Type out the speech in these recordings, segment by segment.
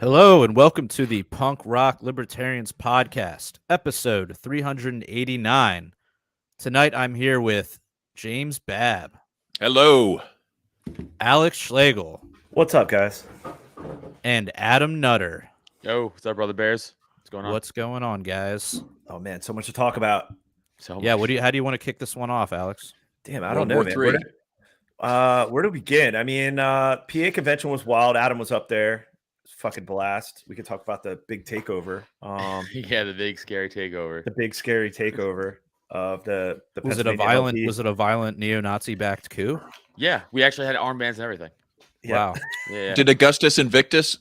Hello and welcome to the Punk Rock Libertarians Podcast, episode 389. Tonight I'm here with James Babb, Hello. Alex Schlegel, What's up, guys? and Adam Nutter. Yo, what's up, brother Bears? What's going on? What's going on, guys? Oh man, so much to talk about. Yeah, how do you want to kick this one off, Alex? Damn, I World don't know, War man. III. Where to begin? I mean, PA convention was wild. Adam was up there. It's a fucking blast. We could talk about the big takeover. Yeah, the big scary takeover. The big scary takeover of the Was it a Pennsylvania violent neo-Nazi backed coup? Yeah, we actually had armbands and everything. Yeah. Wow. Yeah, Did Augustus Invictus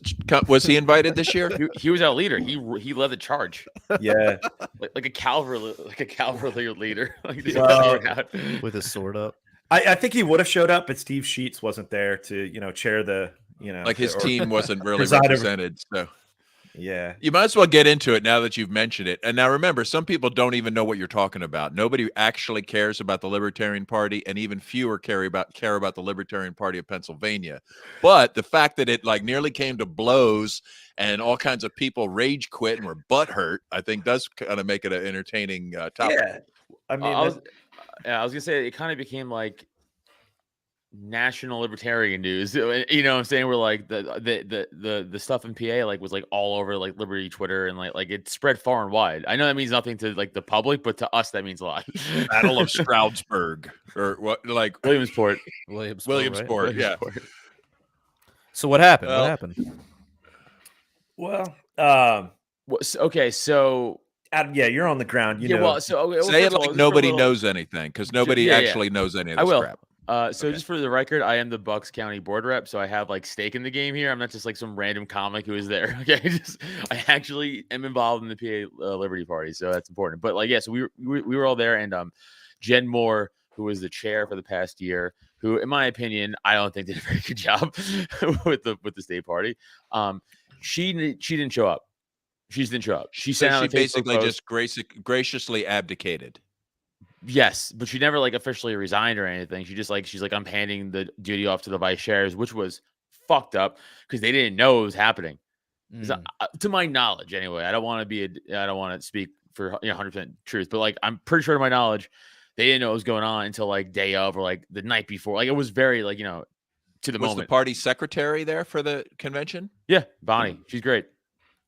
was he invited this year? he was our leader. He led the charge, Yeah. like a cavalry leader. Like, they Well, figured out. With his sword up. I think he would have showed up, but Steve Sheets wasn't there to, chair the, Like his or- team wasn't really preside over- represented. So Yeah. you might as well get into it now that you've mentioned it. And now remember, some people don't even know what you're talking about. Nobody actually cares about the Libertarian Party, and even fewer care about the Libertarian Party of Pennsylvania. But the fact that it nearly came to blows and all kinds of people rage quit and were butthurt, I think does kind of make it an entertaining topic. Yeah. I mean, I was gonna say it kind of became like national libertarian news. You know what I'm saying? We're like the stuff in PA was all over Liberty Twitter, and like it spread far and wide. I know that means nothing to the public, but to us that means a lot. Battle of Stroudsburg or what Williamsport. Williamsport, right? yeah. So what happened? Well- What happened? well, Okay, so Adam, yeah, you're on the ground. You know. well, so okay, Say it first of all, like just for a nobody little- knows anything, because nobody Yeah, yeah. actually knows any of I this will. crap. So just for the record, I am the Bucks County board rep, so I have stake in the game here. I'm not just some random comic who is there. Okay, I actually am involved in the PA Liberty Party, so that's important. But yeah, so we were all there, and Jen Moore, who was the chair for the past year, who, in my opinion, I don't think did a very good job with the state party. She didn't show up. She just didn't show up. She So sent out she a Facebook basically post. just graciously abdicated. Yes, but she never officially resigned or anything. She's I'm handing the duty off to the vice chairs, which was fucked up because they didn't know it was happening. 'Cause to my knowledge, anyway, I don't want to speak for 100% truth, but I'm pretty sure to my knowledge, they didn't know what was going on until day of or the night before. It was very to the Was moment. the party secretary there for the convention? Yeah, Bonnie, she's great.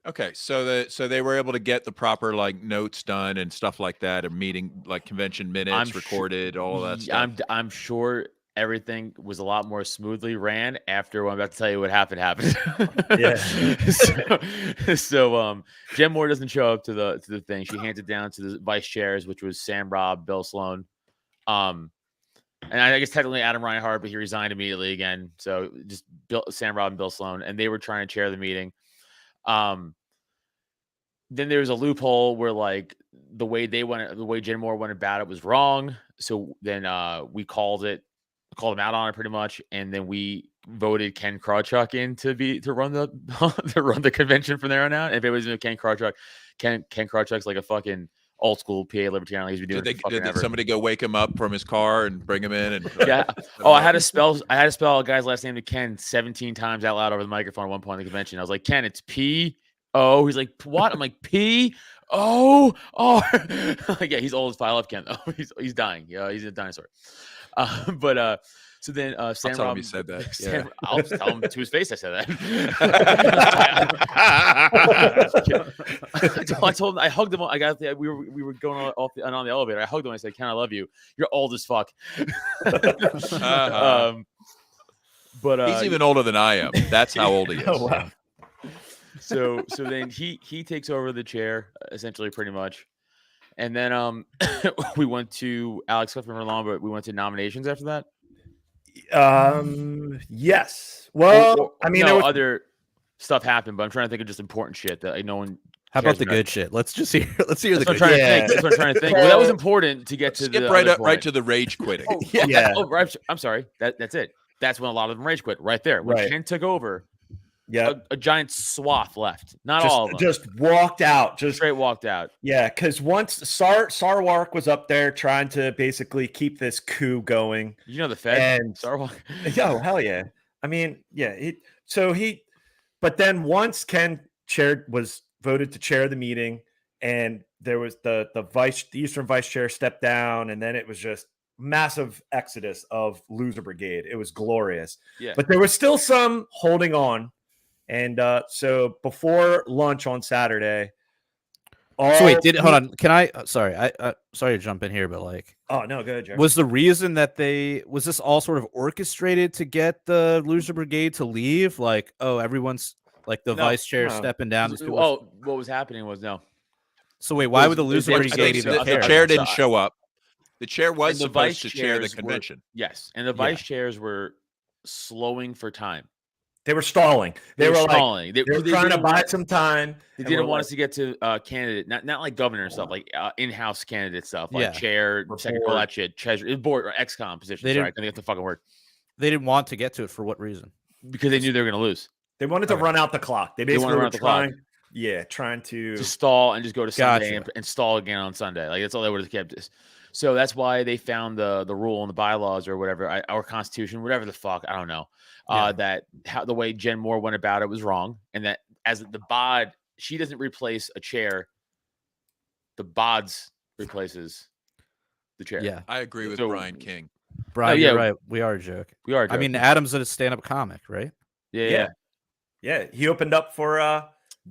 Okay, so they were able to get the proper notes done and stuff like that, a meeting convention minutes I'm recorded, all of that stuff. I'm sure everything was a lot more smoothly ran after what I'm about to tell you what happened. Yeah. So Jen Moore doesn't show up to the thing. She hands it down to the vice chairs, which was Sam Robb, Bill Sloan. And I guess technically Adam Reinhardt, but he resigned immediately again. So just Sam Robb and Bill Sloan, and they were trying to chair the meeting. Then there was a loophole where the way Jen Moore went about it was wrong. So then we called him out on it pretty much, and then we voted Ken Krawchuk in to run the to run the convention from there on out. And if it was Ken Krawchuk, Ken Krawchuk's a fucking old school PA libertarian. He's been doing it for fucking Did ever. somebody go wake him up from his car and bring him in? And Yeah. Oh, I had to spell a guy's last name to Ken 17 times out loud over the microphone at one point in the convention. I was like, Ken, it's P-O. He's like, what? I'm like, P-O-R. Yeah, he's old as file up, Ken, though. He's dying. Yeah, he's a dinosaur. So then Sam tell him Robb, you said that. Sam, I'll tell him to his face I said that. I told him, I hugged him. We were going on the elevator. I hugged him. I said, Ken, I love you. You're old as fuck. But he's even older than I am. That's how old he is. Oh, wow. So then he takes over the chair, essentially, pretty much. And then we went to Alex Clifford Merlon, but we went to nominations after that. Yes. Well, I mean, no, there was other stuff happened, but I'm trying to think of just important shit that no one. How about cares the good shit? Let's hear the That's good what I'm trying shit. to think. That's what I'm trying to think. Well, that was important to get to Skip the right other up right point. to the rage quitting. Yeah. Oh, right. I'm sorry. That's it. That's when a lot of them rage quit. Right there. When Right. Ken took over, Yeah. a giant swath left. Not all of them. Just walked out. Just straight walked out. yeah, because once Sarwark was up there trying to basically keep this coup going. You know the Fed. And Starwalk. oh hell yeah! I mean, yeah. But then once Ken was voted to chair the meeting, and there was the Eastern vice chair stepped down, and then it was just massive exodus of loser brigade. It was glorious. Yeah. But there was still some holding on. And so before lunch on Saturday. So wait, hold on. Can I? Sorry, sorry to jump in here, but like, oh no, go ahead, Jeremy. Was the reason that was this all sort of orchestrated to get the loser brigade to leave? Like, oh, everyone's like the vice chair stepping down. Oh, what was happening was no. So wait, why would the loser brigade even care? The chair didn't show up. The chair was the supposed to vice chair the chairs convention. Yes, and the vice chairs were slowing for time. They were stalling. They were stalling. They were trying to buy some time. They didn't want us to get to candidate, not like governor and stuff, like in-house candidate stuff, like chair, second, all that shit, treasury, board, or XCOM positions. Right? I think that's the fucking word. They didn't want to get to it for what reason? Because they knew they were going to lose. They wanted to run out the clock. They basically were trying to stall and just go to Sunday and stall again on Sunday. Like that's all they would have kept this. So that's why they found the rule and the bylaws or whatever, our constitution, whatever the fuck, I don't know. That the way Jen Moore went about it was wrong, and that as the bod, she doesn't replace a chair. The bods replaces the chair. Yeah, I agree with Brian King. Brian, you're right. We are a joke. We are a joke. I mean, Adam's a stand-up comic, right? Yeah. He opened up for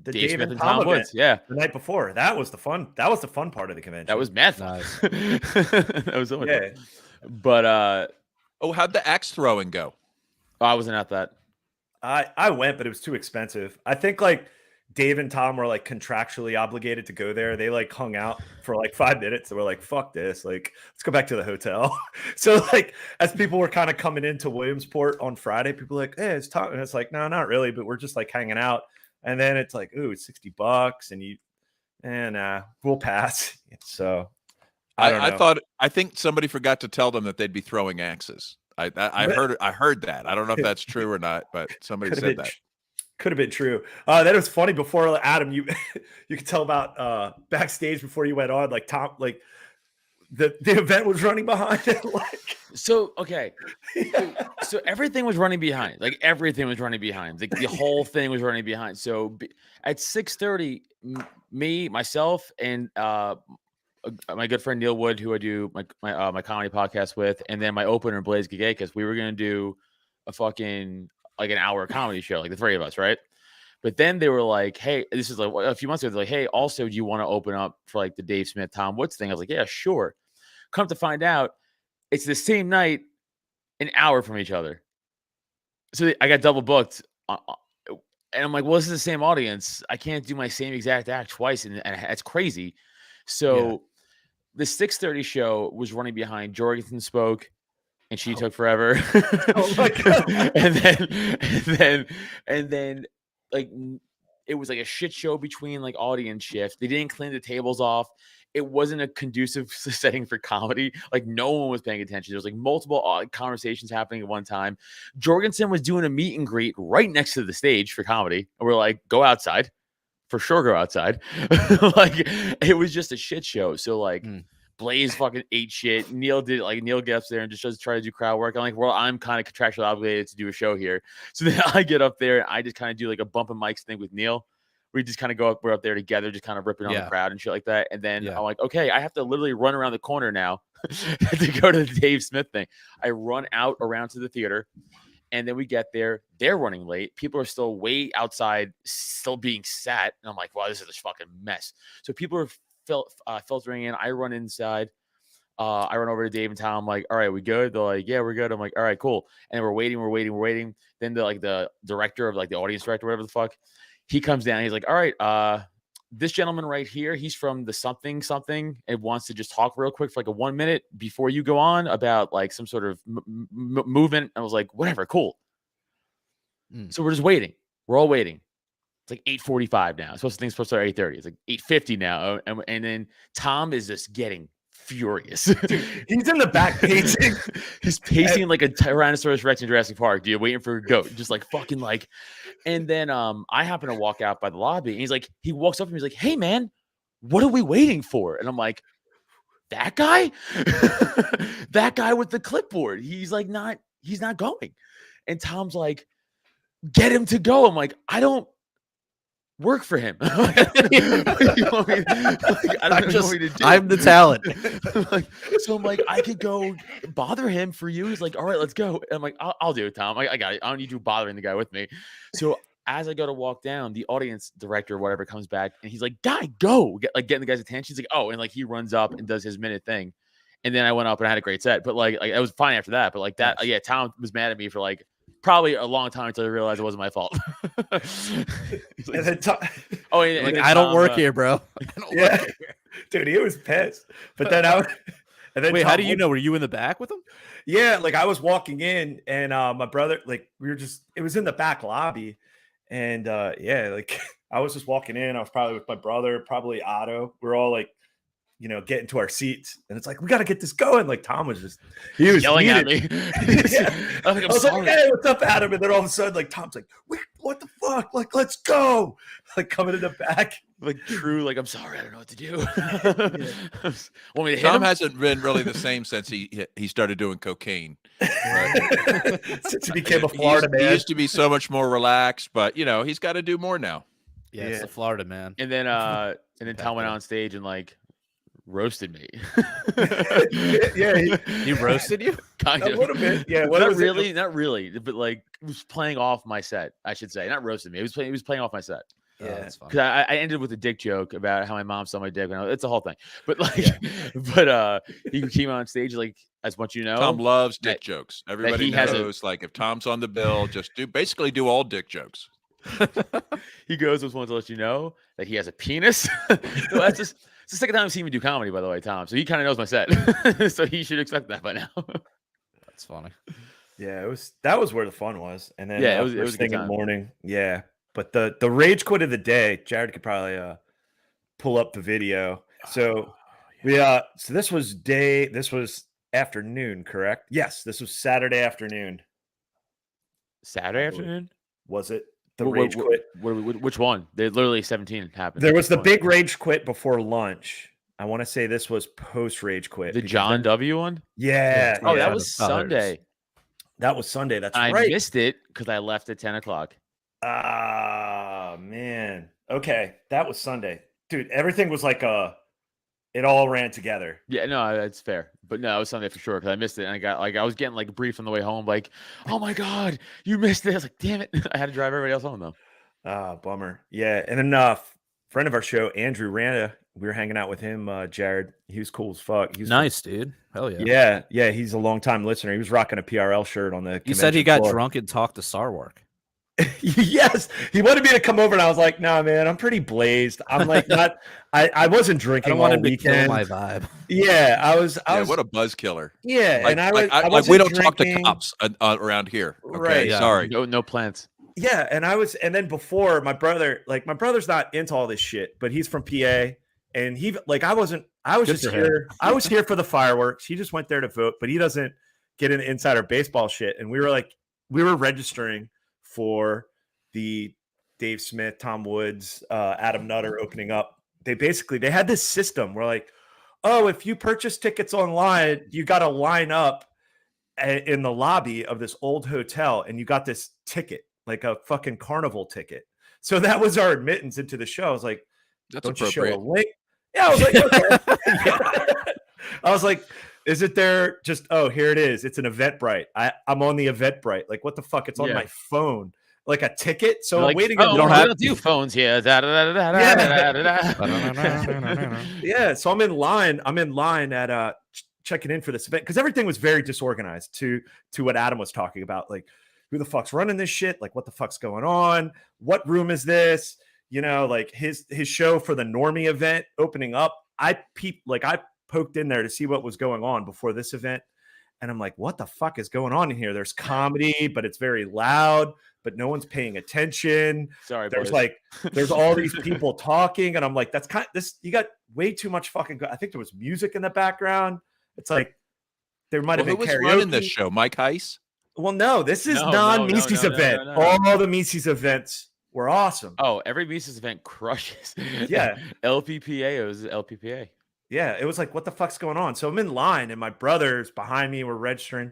the Dave Smith and Tom Woods. The night before. That was the fun part of the convention. That was mad fun. Nice. That was so much fun. But how'd the axe throwing go? I wasn't at that. I went, but it was too expensive. I think like Dave and Tom were like contractually obligated to go there. They like hung out for like 5 minutes. They were like, fuck this. Like, let's go back to the hotel. So like as people were kind of coming into Williamsport on Friday, people were like, hey, it's Tom. And it's like, no, not really, but we're just like hanging out. And then it's like, ooh, it's $60 and we'll pass. So I think somebody forgot to tell them that they'd be throwing axes. I heard that. I don't know if that's true or not, but somebody said that. Could have been true. That was funny. Before Adam, you could tell about backstage before you went on. Like Tom, like the event was running behind it. Like so, okay. So everything was running behind. Like everything was running behind. Like the whole thing was running behind. So at 6:30, myself, and my good friend Neil Wood, who I do my comedy podcast with, and then my opener Blaze Gagakis, we were gonna do a fucking like an hour comedy show, like the three of us, right? But then they were like, "Hey, this is like a few months ago." They're like, "Hey, also, do you want to open up for like the Dave Smith, Tom Woods thing?" I was like, "Yeah, sure." Come to find out, it's the same night, an hour from each other. So I got double booked, and I'm like, "Well, this is the same audience. I can't do my same exact act twice, and it's crazy." So the 6:30 show was running behind. Jorgensen spoke, and she took forever. Oh my God. and then like it was like a shit show between like audience shift. They didn't clean the tables off. It wasn't a conducive setting for comedy. Like no one was paying attention. There was like multiple conversations happening at one time. Jorgensen was doing a meet and greet right next to the stage for comedy. And we're like, go outside. For sure, go outside. Like it was just a shit show. So like Blaze fucking ate shit. Neil gets there and just try to do crowd work. I'm like, well, I'm kind of contractually obligated to do a show here. So then I get up there and I just kind of do like a bump and mics thing with Neil. We just kind of we're up there together, just kind of ripping on the crowd and shit like that. And then I'm like, okay, I have to literally run around the corner now to go to the Dave Smith thing. I run out around to the theater. And then we get there. They're running late. People are still way outside, still being sat. And I'm like, wow, this is a fucking mess. So people are filtering in. I run inside. I run over to Dave and Tom. I'm like, all right, we good? They're like, yeah, we're good. I'm like, all right, cool. And we're waiting. Then the director of like the audience director, whatever the fuck, he comes down. He's like, all right, this gentleman right here, he's from the something and wants to just talk real quick for like a 1 minute before you go on about like some sort of movement. I was like, whatever, cool. So we're just waiting. We're all waiting. It's like 8:45 now. Thing's supposed to start at 8:30. It's like 8:50 now. And then Tom is just getting furious. Dude, he's in the back pacing. He's pacing like a Tyrannosaurus Rex in Jurassic Park, dude, waiting for a goat. Just like fucking like. And then I happen to walk out by the lobby, and he walks up to me. He's like, "Hey, man, what are we waiting for?" And I'm like, "That guy, that guy with the clipboard. He's not going." And Tom's like, get him to go. I'm like, I don't work for him. What do you want me- like, I don't know what you want me to do. I'm the talent. So I'm like, I could go bother him for you. He's like, all right, let's go. And I'm like, I'll do it, Tom. I got it. I don't need you bothering the guy with me. So as I go to walk down, the audience director or whatever comes back and he's like, guy, go. Getting the guy's attention. He's like, oh, and like he runs up and does his minute thing. And then I went up and I had a great set. But like it was fine after that. But like that, yeah, Tom was mad at me for like probably a long time until I realized it wasn't my fault. He's like, And then Like, then I don't Tom, work here, bro. I don't yeah, work here. dude, he was pissed. But then and then Wait, how Tom do you know? Were you in the back with him? Yeah, like I was walking in and my brother, like it was in the back lobby. And yeah, like I was just walking in. I was probably with my brother, probably Otto. We're all like, getting to our seats. And it's like, we got to get this going. Like Tom was yelling at me. Yeah. I was like, I was sorry. like, hey, what's up, Adam? And then all of a sudden, like Tom's like, what the fuck? Like, let's go. Like coming in the back. Like true, like I'm sorry, I don't know what to do. Want me to hit Tom him? hasn't been really the same since he started doing cocaine. Right? Since he became a He Florida he man. used to be so much more relaxed, but he's got to do more now. Yeah, it's the Florida man. And then Tom went on stage and like roasted me. Yeah, He roasted you? Kind a of. little bit. Yeah, what not was it? really, not really, but like was playing off my set, I should say. Not roasted me. He was playing off my set. Yeah, that's fine. Because I ended with a dick joke about how my mom saw my dick. It's a whole thing. But like, but he came on stage like, as much Tom loves dick that- jokes. Everybody he has knows, like, if Tom's on the bill, just basically do all dick jokes. He goes, just wanted to let you know that he has a penis. So that's just it's the second time I've seen him do comedy, by the way, Tom. So he kind of knows my set. So he should expect that by now. That's funny. Yeah, that was where the fun was. And then Yeah, it was first a good thing in the time. morning. Yeah. But the rage quit of the day, Jared could probably pull up the video. So so this was afternoon, correct? Yes, this was Saturday afternoon. Saturday afternoon? Was it? The rage quit. Which one? They literally 17 happened. There was the Which one? big rage quit before lunch. I want to say this was post rage quit. The because John then- W one? Yeah. Oh, yeah. that was Sunday. That was Sunday. That's I right. missed it because I left at 10 o'clock. Ah, man. Okay, that was Sunday, dude. Everything was like it all ran together. Yeah, no, that's fair. But no, it was Sunday for sure because I missed it. And I was getting like briefed on the way home, like, oh my God, you missed it. I was like, damn it. I had to drive everybody else home though. Ah, bummer. Yeah, and then friend of our show, Andrew Randa, we were hanging out with him, Jared. He was cool as fuck. He was Nice, dude. Hell yeah. Yeah, he's a long-time listener. He was rocking a PRL shirt on the He said he got convention floor. drunk and talked to Sarwark. Yes, he wanted me to come over, and I was like, "Nah, man, I'm pretty blazed. I'm like not. I wasn't I drinking don't all want him to kill weekend. my vibe. Yeah, I was. What a buzz killer. Yeah, Like, and I like wasn't we don't talk to drinking. cops around here. Okay, Right, yeah. sorry. No plants. Yeah, and and then before my brother's not into all this shit, but he's from PA, and I was Good just for him. here. I was here for the fireworks. He just went there to vote, but he doesn't get into insider baseball shit. And we were registering for the Dave Smith, Tom Woods, Adam Nutter opening up. They had this system where like, oh, if you purchase tickets online, you got to line up in the lobby of this old hotel, and you got this ticket, like a fucking carnival ticket. So that was our admittance into the show. I was like, That's don't you show a appropriate. link? Yeah, I was like, okay. I was like, is it there? Just, oh, here it is. It's an Eventbrite. I'm on the Eventbrite. Like, what the fuck? It's on Yeah. my phone. Like a ticket. So Like, I'm waiting. oh, you don't we have- don't do phones here. Da, da, da, da, da, Yeah. da, da, da. Yeah. So I'm in line. At checking in for this event because everything was very disorganized to what Adam was talking about. Like, who the fuck's running this shit? Like, what the fuck's going on? What room is this? Like his show for the Normie event opening up. I poked in there to see what was going on before this event. And I'm like, what the fuck is going on in here? There's comedy, but it's very loud, but no one's paying attention. Sorry, There's boys. there's all these people talking. And I'm like, that's you got way too much fucking, I think there was music in the background. It's like, there might have Who been was karaoke. running this show? Mike Heiss? Well, no, this is No, non-Mises no, no, event. no, no. All the Mises events were awesome. Oh, every Mises event crushes. Yeah. LPPA was LPPA. Yeah, it was like, what the fuck's going on? So I'm in line, and my brother's behind me. We're registering,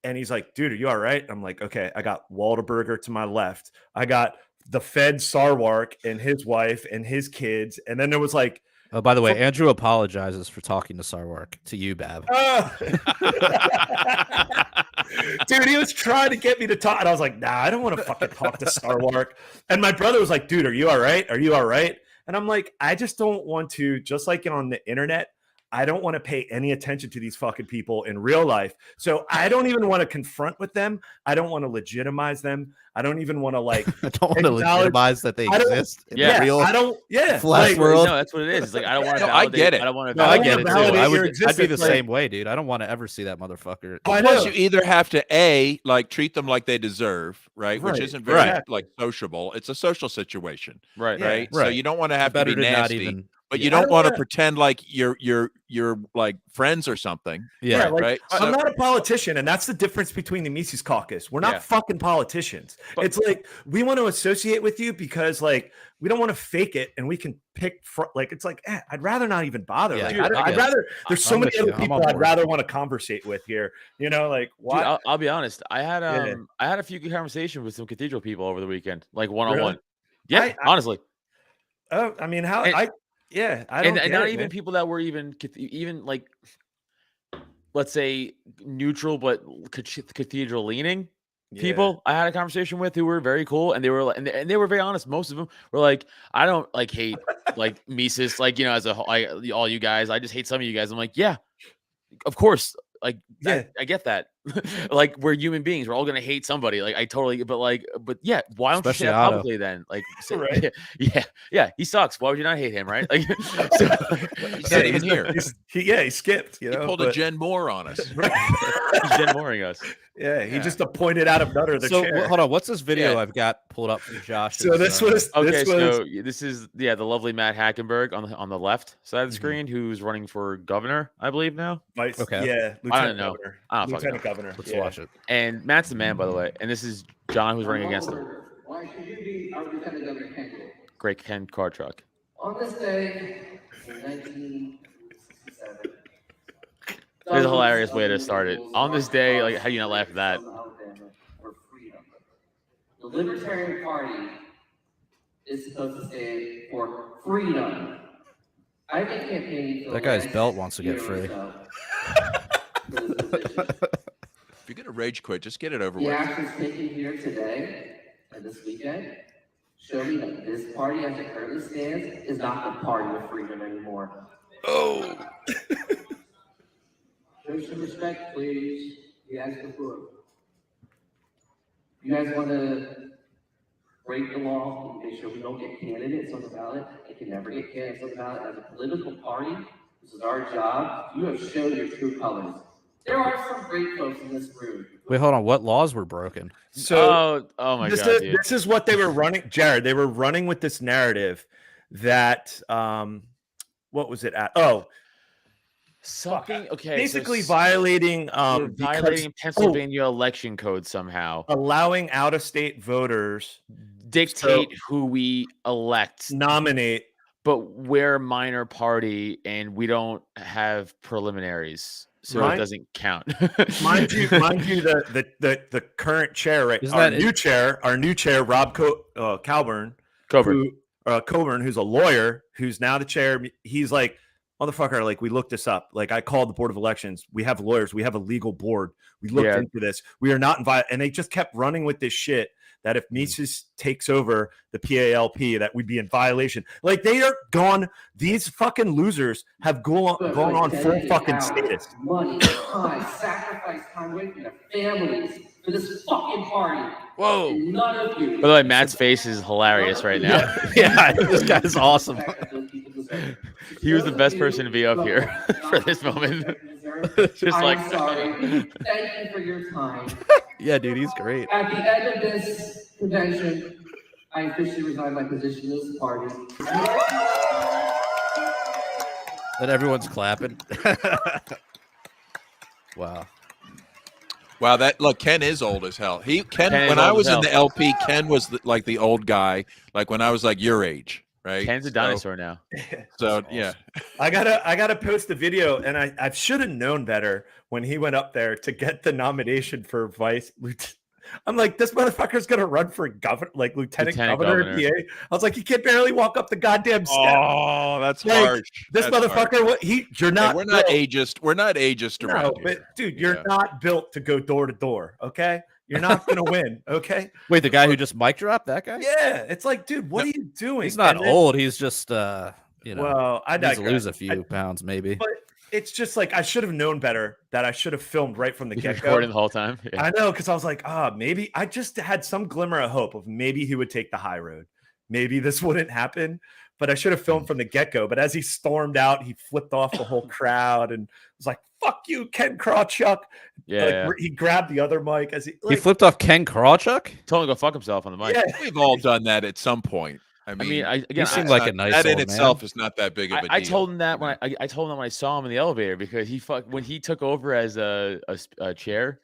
And he's like, dude, are you all right? I'm like, okay, I got Waldberger to my left. I got the Fed Sarwark and his wife and his kids. And then there was like, Oh, by the way, Andrew apologizes for talking to Sarwark, to you, Bab. Dude, he was trying to get me to talk. And I was like, nah, I don't want to fucking talk to Sarwark. And my brother was like, dude, are you all right? Are you all right? And I'm like, I just don't want to, just like on the internet, I don't want to pay any attention to these fucking people in real life. So I don't even want to confront with them. I don't want to legitimize them. I don't even want to like. I don't want to legitimize that they exist in the real flesh world. No, that's what it is. It's like I don't want to. I get it. I don't want to. No, I get it too. I'd be the like, same way, dude. I don't want to ever see that motherfucker. Plus, you either have to like treat them like they deserve, right? Which isn't very like sociable. It's a social situation, right? So you don't want to have to be nasty. But you don't want to pretend like you're like friends or something. Yeah, right. I'm not a politician, and that's the difference between the Mises Caucus. We're not fucking politicians. But it's like we want to associate with you because like we don't want to fake it, and we can pick like it's like I'd rather not even bother. Yeah, like, I'd rather. There's so many other people I'd rather want to conversate with here. You know, like why? Dude, I'll be honest. I had a few good conversations with some cathedral people over the weekend, like one-on-one. Yeah, honestly. Oh, I mean, how Yeah, I don't and not even people that were even like, let's say neutral but cathedral leaning people. I had a conversation with who were very cool, and they were and they were very honest. Most of them were like, I don't like hate like Mises, like as a all you guys. I just hate some of you guys. I'm like, yeah, of course. Like, I get that. Like, we're human beings. We're all gonna hate somebody. Like, I totally. But yeah. Why don't Especially you say that publicly then? Like, right? Yeah. He sucks. Why would you not hate him? Right? Like, he's not even here. He skipped. He pulled a Jen Moore on us. He's Jen Mooring us. Yeah, he just appointed out of the chair. Hold on, what's this video I've got pulled up from Josh? So this was this is the lovely Matt Hackenberg on the left side of the screen, who's running for governor, I believe now. Okay. Yeah, Lieutenant Governor. Lieutenant Governor. Let's watch it. And Matt's the man, by the way. And this is John, who's running against him. Why should you be our Lieutenant Governor candidate? Great Ken car truck. On this day in 1967. There's a hilarious way to start it. On this day, like, how do you not laugh at that? The Libertarian Party is supposed to stand for freedom. I've been campaigning for that guy's belt wants to get free. If you're gonna rage quit, just get it over with. The actions taken here today and this weekend show me that this party, as it currently stands, is not the party of freedom anymore. Oh. Show some respect, please. You guys the floor. You guys want to break the law and make sure we don't get candidates on the ballot? It can never get candidates on the ballot. As a political party, this is our job. You have shown your true colors. There are some great folks in this room. Wait, hold on. What laws were broken? So, oh my God, dude. This is what they were running, Jared. They were running with this narrative that, what was it at? Oh, something. Okay, basically violating Pennsylvania election code somehow, allowing out-of-state voters dictate who we elect, nominate. But we're a minor party and we don't have preliminaries, so it doesn't count. mind you, the current chair, right? Our new chair, Rob Coburn, who's a lawyer, who's now the chair. He's like, motherfucker, like, we looked this up. Like, I called the Board of Elections. We have lawyers. We have a legal board. We looked into this. We are not invited. And they just kept running with this shit that if Mises takes over the PALP, that we'd be in violation. Like, they are gone. These fucking losers have gone on full fucking status. Money, time, sacrifice time away from their families for this fucking party. Whoa. And none of you. By the way, Matt's face is hilarious right now. Yeah, this guy's awesome. He was the best person to be up here for this moment. Just I'm sorry. Thank you for your time. Yeah, dude, he's great. At the end of this convention, I officially resign my position in this party. And everyone's clapping. Wow. Wow, Ken is old as hell. When I was in the LP, Ken was like the old guy, like when I was like your age. right? Ken's a dinosaur now. So yeah, I gotta post the video, and I should have known better when he went up there to get the nomination for vice lieutenant. I'm like, this motherfucker's gonna run for governor, like lieutenant governor in PA. I was like, he can barely walk up the goddamn step. oh, that's Like, harsh. This That's motherfucker, harsh. what you're not. Hey, we're not built- ageist. We're not ageist No, around here. but dude, you're Yeah. not built to go door to door. Okay, you're not gonna win. Okay. Wait, the guy who just mic dropped, that guy? Yeah, it's like, dude, what No, are you doing? He's not And then- old. He's just you know, Well, I needs to digress. lose a few pounds, maybe. But it's just like I should have known better. That I should have filmed right from the He's get recording the go. whole time. Yeah. I know, because I was like, maybe I just had some glimmer of hope of maybe he would take the high road. Maybe this wouldn't happen. But I should have filmed from the get go. But as he stormed out, he flipped off the whole crowd and was like, "Fuck you, Ken Krawchuk." Yeah, Like, he grabbed the other mic as he. He flipped off Ken Krawchuk? told him to go fuck himself on the mic. Yeah, We've all done that at some point. I I mean, mean, He again, seemed I, like a nice that in old itself man. is not that big of a deal. I told him that when I told him that when I saw him in the elevator because when he took over as a chair,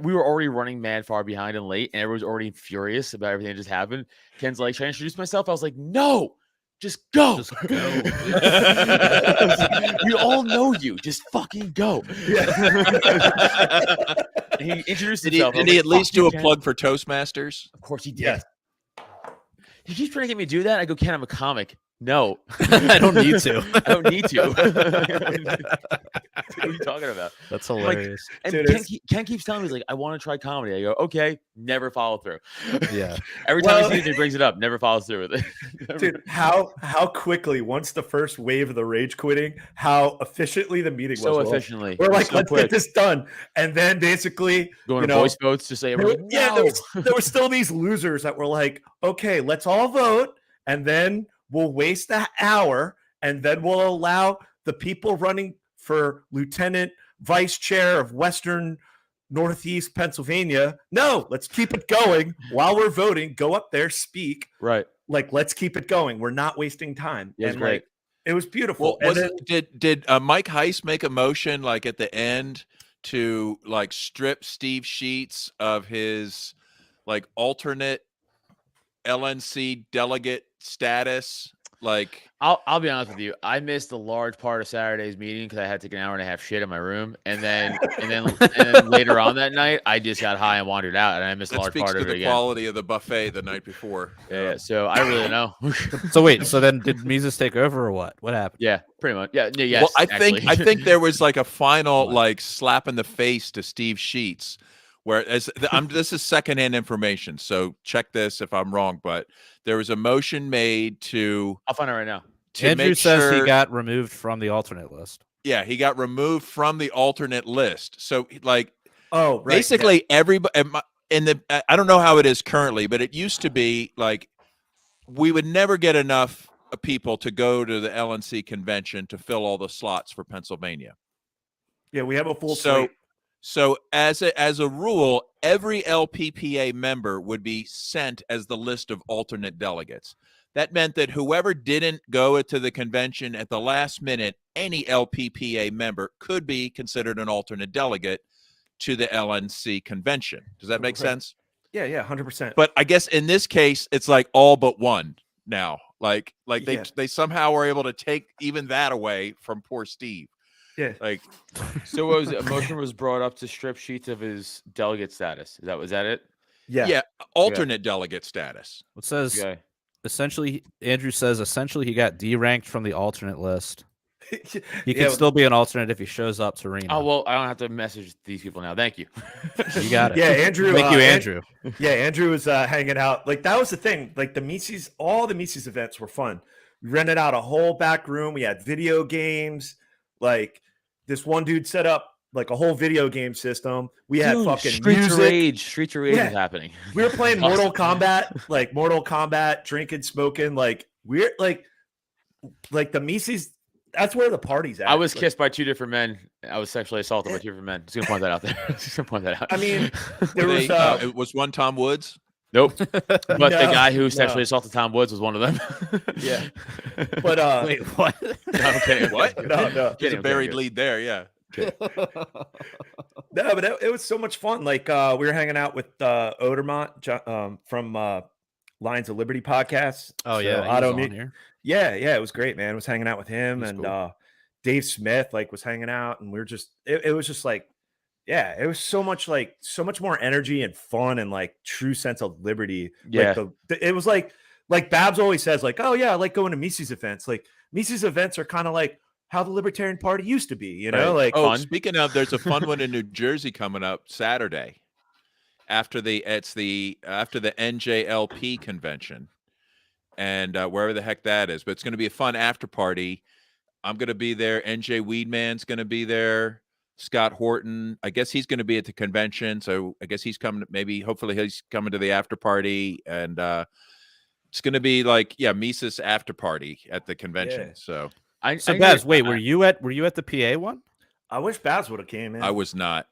we were already running mad far behind and late, and everyone was already furious about everything that just happened. Ken's like, "Should I introduce myself?" I was like, "No, just go. Just go. We all know you. Just fucking go." And he introduced Did himself. he, I was did he like, at least "Fuck you, do a Ken." plug for Toastmasters? Of course he did. Yes. He keeps trying to get me to do that. I go, "Ken, I'm a comic." No, I don't need to. I don't need to. What are you talking about? That's Like, hilarious. And Dude, Ken keeps telling me, he's like, "I want to try comedy." I go, "Okay," never follow through. Yeah. Every time Well- he sees me, he brings it up, never follows through with it. dude, how quickly once the first wave of the rage quitting, how efficiently the meeting so was. efficiently. We're like, so let's quick. get this done, and then basically, Going you to know, voice votes to say, there were- everyone, yeah, no. there were still these losers that were like, okay, let's all vote, and then we'll waste an hour, and then we'll allow the people running for lieutenant vice chair of Western Northeast Pennsylvania. No, let's keep it going while we're voting. Go up there, speak. Right. Like, let's keep it going. We're not wasting time. Yeah, it's and great. like, it was beautiful. Well, And then- did Mike Heiss make a motion like at the end to like strip Steve Sheets of his like alternate LNC delegate status? Like, I'll be honest with you. I missed a large part of Saturday's meeting because I had to take an hour and a half shit in my room, and then later on that night, I just got high and wandered out, and I missed a that large speaks part to of it the again. quality of the buffet the night before. Yeah, so I really don't know. So wait, so then did Mises take over or what? What happened? Yeah, pretty much. Yeah, yes. Well, I actually. think there was like a final What? like slap in the face to Steve Sheets, where this is secondhand information, so check this if I'm wrong, but there was a motion made to I'll find out right now. Andrew make says sure, he got removed from the alternate list. yeah, he got removed from the alternate list. So like oh, right, yeah. basically everybody in the I don't know how it is currently, but it used to be like we would never get enough people to go to the LNC convention to fill all the slots for Pennsylvania. Yeah, we have a full So slate. so as a rule, every LPPA member would be sent as the list of alternate delegates. That meant that whoever didn't go to the convention at the last minute, any LPPA member could be considered an alternate delegate to the LNC convention. Does that make Okay. sense? Yeah, 100%. But I guess in this case, it's like all but one now. Like Yeah. they somehow were able to take even that away from poor Steve. yeah, Like So what was it? A motion was brought up to strip Sheets of his delegate status. Was that it? yeah, alternate delegate status. It says Okay. essentially, Andrew says essentially he got deranked from the alternate list. He Yeah, can still be an alternate if he shows up to Reno. Oh well, I don't have to message these people now. Thank you. You got it. Yeah, Andrew. Thank you, An- Andrew. Yeah, Andrew was hanging out. Like that was the thing. Like the Mises, all the Mises events were fun. We rented out a whole back room. We had video games. Like this one dude set up like a whole video game system. We had Dude, fucking Streets of music. Rage. Streets of Rage Yeah. is happening. We were playing Awesome. Mortal Kombat, like Mortal Kombat, drinking, smoking. Like we're like the Mises. That's where the party's at. I was Like, kissed by two different men. I was sexually assaulted by two different men. Just gonna point that out there. Just gonna point that out. I mean, Were there was they, it was one Tom Woods. nope. But the No, guy who no. sexually assaulted Tom Woods was one of them. Yeah. but Wait, what? No, I'm kidding. What? no, no. There's Kidding, a I'm buried kidding. lead there. Yeah. No, but it was so much fun. Like we were hanging out with Odermont from Lions of Liberty podcast. Oh So yeah, he Otto was on here. Yeah, it was great, man. I was hanging out with him He's and cool. Dave Smith like was hanging out, and we were just it was just like, yeah, it was so much more energy and fun and like true sense of liberty. Yeah. Like it was like Babs always says, like, oh yeah, I like going to Mises events. Like Mises events are kind of like how the Libertarian Party used to be, you know? Right. Like Oh, Fun. speaking of, there's a fun one in New Jersey coming up Saturday after the NJLP convention, and wherever the heck that is. But it's going to be a fun after party. I'm going to be there. NJ Weedman's going to be there. Scott Horton, I guess he's going to be at the convention, so I guess he's coming. Maybe, hopefully, he's coming to the after party, and it's going to be like, Mises after party at the convention. Yeah. So So Babs, wait, were you at the PA one? I wish Babs would have came in. I was not.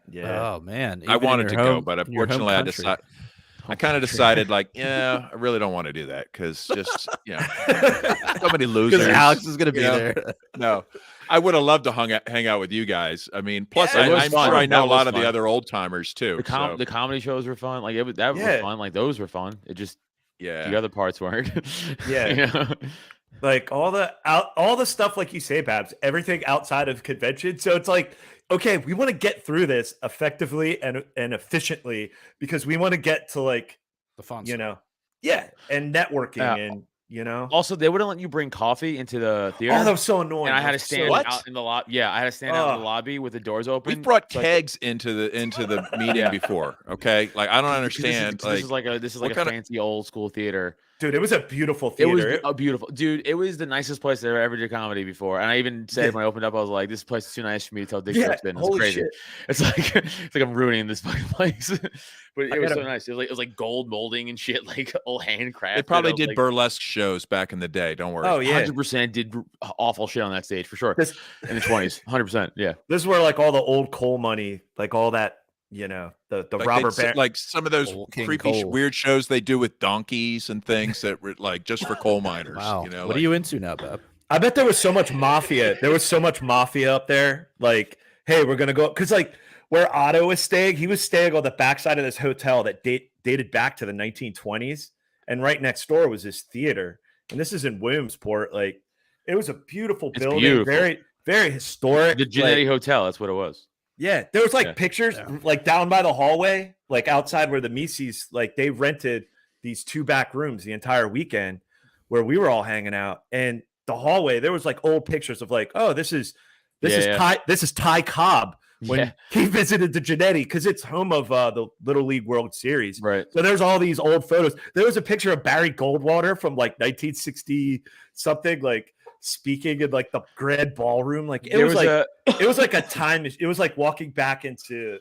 Yeah. Oh man, I even in wanted your to go, home- but in your home unfortunately, country. I kind of decided, like, I really don't want to do that because just, so many losers. Because Alex is going to be you know? there. No, I would have loved to hang out with you guys. I mean, plus, Yeah, it I'm was fun. sure I know That a lot was of the fun. other old timers too. The comedy shows were fun. Like that was Yeah. fun. Like those were fun. It just Yeah. the other parts weren't. Yeah. You know? Like all the stuff, like you say, Babs, everything outside of convention. So it's like, okay, we want to get through this effectively and efficiently because we want to get to like, The fun you stuff. know, yeah, and networking Yeah. and you know. Also, they wouldn't let you bring coffee into the theater. Oh, that was so annoying. and I had That to was so- stand What? out in the lobby. Yeah, I had to stand out in the Ugh. lobby with the doors open. We've brought so I kegs into the meeting Yeah. before. Okay, like I don't could- understand. This is like what a kind of- fancy old school theater. Dude, it was a beautiful It was theater. a beautiful, dude. It was the nicest place that I ever did comedy before. And I even said Yeah. when I opened up, I was like, "This place is too nice for me to tell dick Yeah, jokes in." It's holy crazy. shit. It's like it's like I'm ruining this fucking place. But I it was gotta- so nice. It was like gold molding and shit, like old handcrafted. They probably I was did like, burlesque shows back in the day. Don't worry. Oh yeah, 100% did awful shit on that stage for sure. this In the 20s, 100%. Yeah. this is where like all the old coal money, like all that, you know, the Like Robert they- Bar- like some of those Old King creepy Cole. weird shows they do with donkeys and things that were like just for coal miners. Wow. You know, What like, are you into now, Bab? I bet there was so much mafia. There was so much mafia up there. Like, hey, we're gonna go because like where Otto was staying, he was staying on the backside of this hotel that dated back to the 1920s, and right next door was this theater. And this is in Williamsport. Like, it was a beautiful It's building, beautiful. very very historic. The Genetti like, Hotel, that's what it was. yeah, there was like Yeah. pictures Yeah. like down by the hallway, like outside where the Mises, like they rented these 2 back rooms the entire weekend where we were all hanging out. And the hallway, there was like old pictures of like, oh, this is Ty Cobb when Yeah. he visited the Genetti because it's home of the Little League World Series. Right. So there's all these old photos. There was a picture of Barry Goldwater from like 1960 something, like speaking in like the Grand Ballroom. Like it There was was like a it was like a time. It was like walking back into.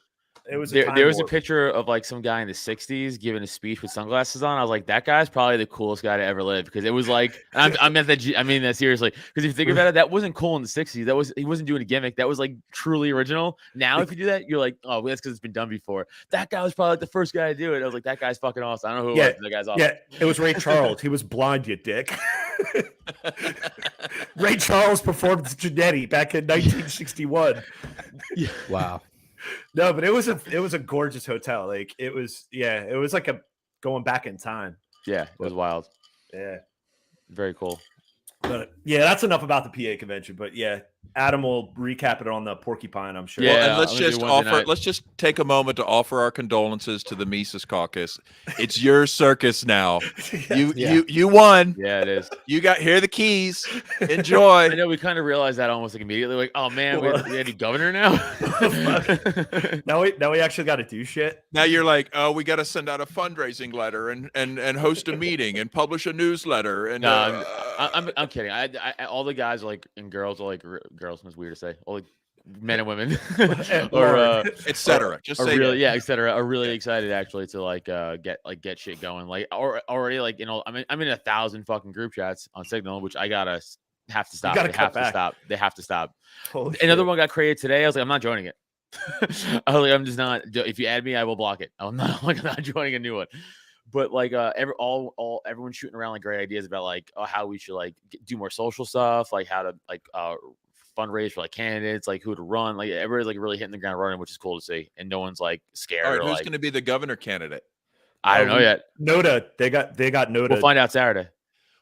It was a time there was a warp. picture of like some guy in the 60s giving a speech with sunglasses on. I was like, that guy's probably the coolest guy to ever live because it was like, I meant that. I mean that seriously. Because if you think about it, that wasn't cool in the 60s. He wasn't doing a gimmick. That was like truly original. Now, if you do that, you're like, oh, well, that's because it's been done before. That guy was probably like the first guy to do it. I was like, that guy's fucking awesome. I don't know who it was. That guy's awesome. Yeah, it was Ray Charles. He was blind, you dick. Ray Charles performed with Genetti back in 1961. Wow. No, but it was a gorgeous hotel. Like it was like a going back in time. Yeah, it was wild. Yeah. Very cool. But yeah, that's enough about the PA convention. But yeah, Adam will recap it on the Porcupine, I'm sure. Yeah. Well, and let's I'm gonna do just Wednesday offer. night. Let's just take a moment to offer our condolences to the Mises Caucus. It's your circus now. You won. Yeah, it is. You got here are the keys. Enjoy. I know we kind of realized that almost like immediately. Like, oh man, we had a governor now. Now we actually got to do shit. Now you're like, oh, we got to send out a fundraising letter and host a meeting and publish a newsletter. And No, I'm kidding. I all the guys are like and girls are like girls. It's weird to say. All like men and women, or etc. Just are say really that. etc. Are really excited actually to like get shit going. Like or already like I'm in 1,000 fucking group chats on Signal, which I have to stop. gotta They cut have to back. stop. They have to stop. Holy Another shit. one got created today. I was like, I'm not joining it. I was like, I'm just not. If you add me, I will block it. I'm not joining a new one. But like everyone's shooting around like great ideas about like how we should like do more social stuff, like how to like fundraise for like candidates, like who to run. Like everybody's like really hitting the ground running, which is cool to see. And no one's like scared. All right, or, who's like, going to be the governor candidate? I don't know yet. Noda, they got Noda. We'll find out Saturday.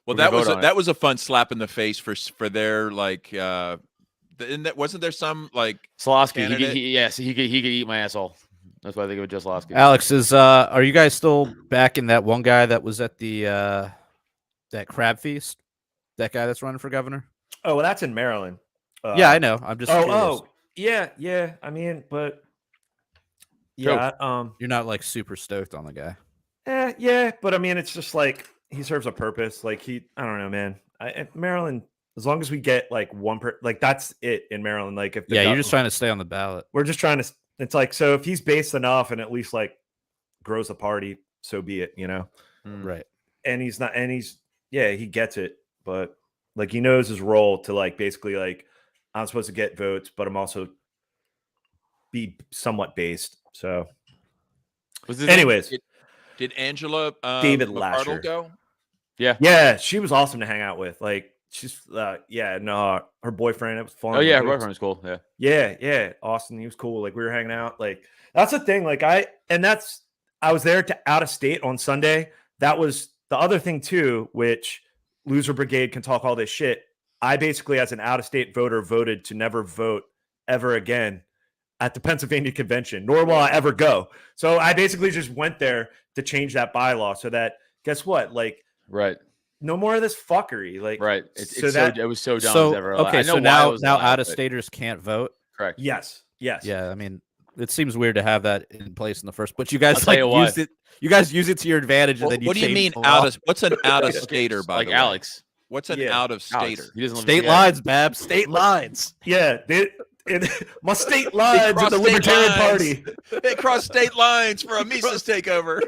Well, We're gonna that vote was on a fun slap in the face for their like. Wasn't there some like Slosky. candidate? He could eat my asshole. That's why they go with just Slosky. Alex, are you guys still backing that one guy that was at the that crab feast? That guy that's running for governor? Oh, well, that's in Maryland. Yeah, I know. I'm just curious. Yeah. I mean, but yeah, You're not like super stoked on the guy. yeah, but I mean, it's just like he serves a purpose. Like I don't know, man. Maryland, as long as we get like that's it in Maryland. Like if you're just trying to stay on the ballot. We're just trying to. It's like, so if he's based enough and at least like grows the party, so be it, you know? Right. And he's not, and he gets it, but like he knows his role to like basically like I'm supposed to get votes, but I'm also be somewhat based. So, anyways, did Angela David McArdle Lasher go? Yeah, she was awesome to hang out with. Like she's her boyfriend, it was fun. Oh yeah, her boyfriend was cool. Yeah, Austin, he was cool. Like we were hanging out. Like that's the thing. Like I was there to out of state on Sunday. That was the other thing too, which Loser Brigade can talk all this shit. I basically, as an out of state voter, voted to never vote ever again at the Pennsylvania convention, nor will I ever go. So I basically just went there to change that bylaw so that, guess what? Like, right. No more of this fuckery. Like, right. It was so dumb. So, ever okay, so now out-of-staters can't vote? Correct. Yes. Yeah, I mean, it seems weird to have that in place in the first, but you guys used it. You guys use it to your advantage, and then what do you mean what's an out-of-stater, by the way? Alex. What's an out-of-stater? State lines, Bab. State lines. Yeah, my state lines in the Libertarian Party. They cross state lines for a Mises takeover.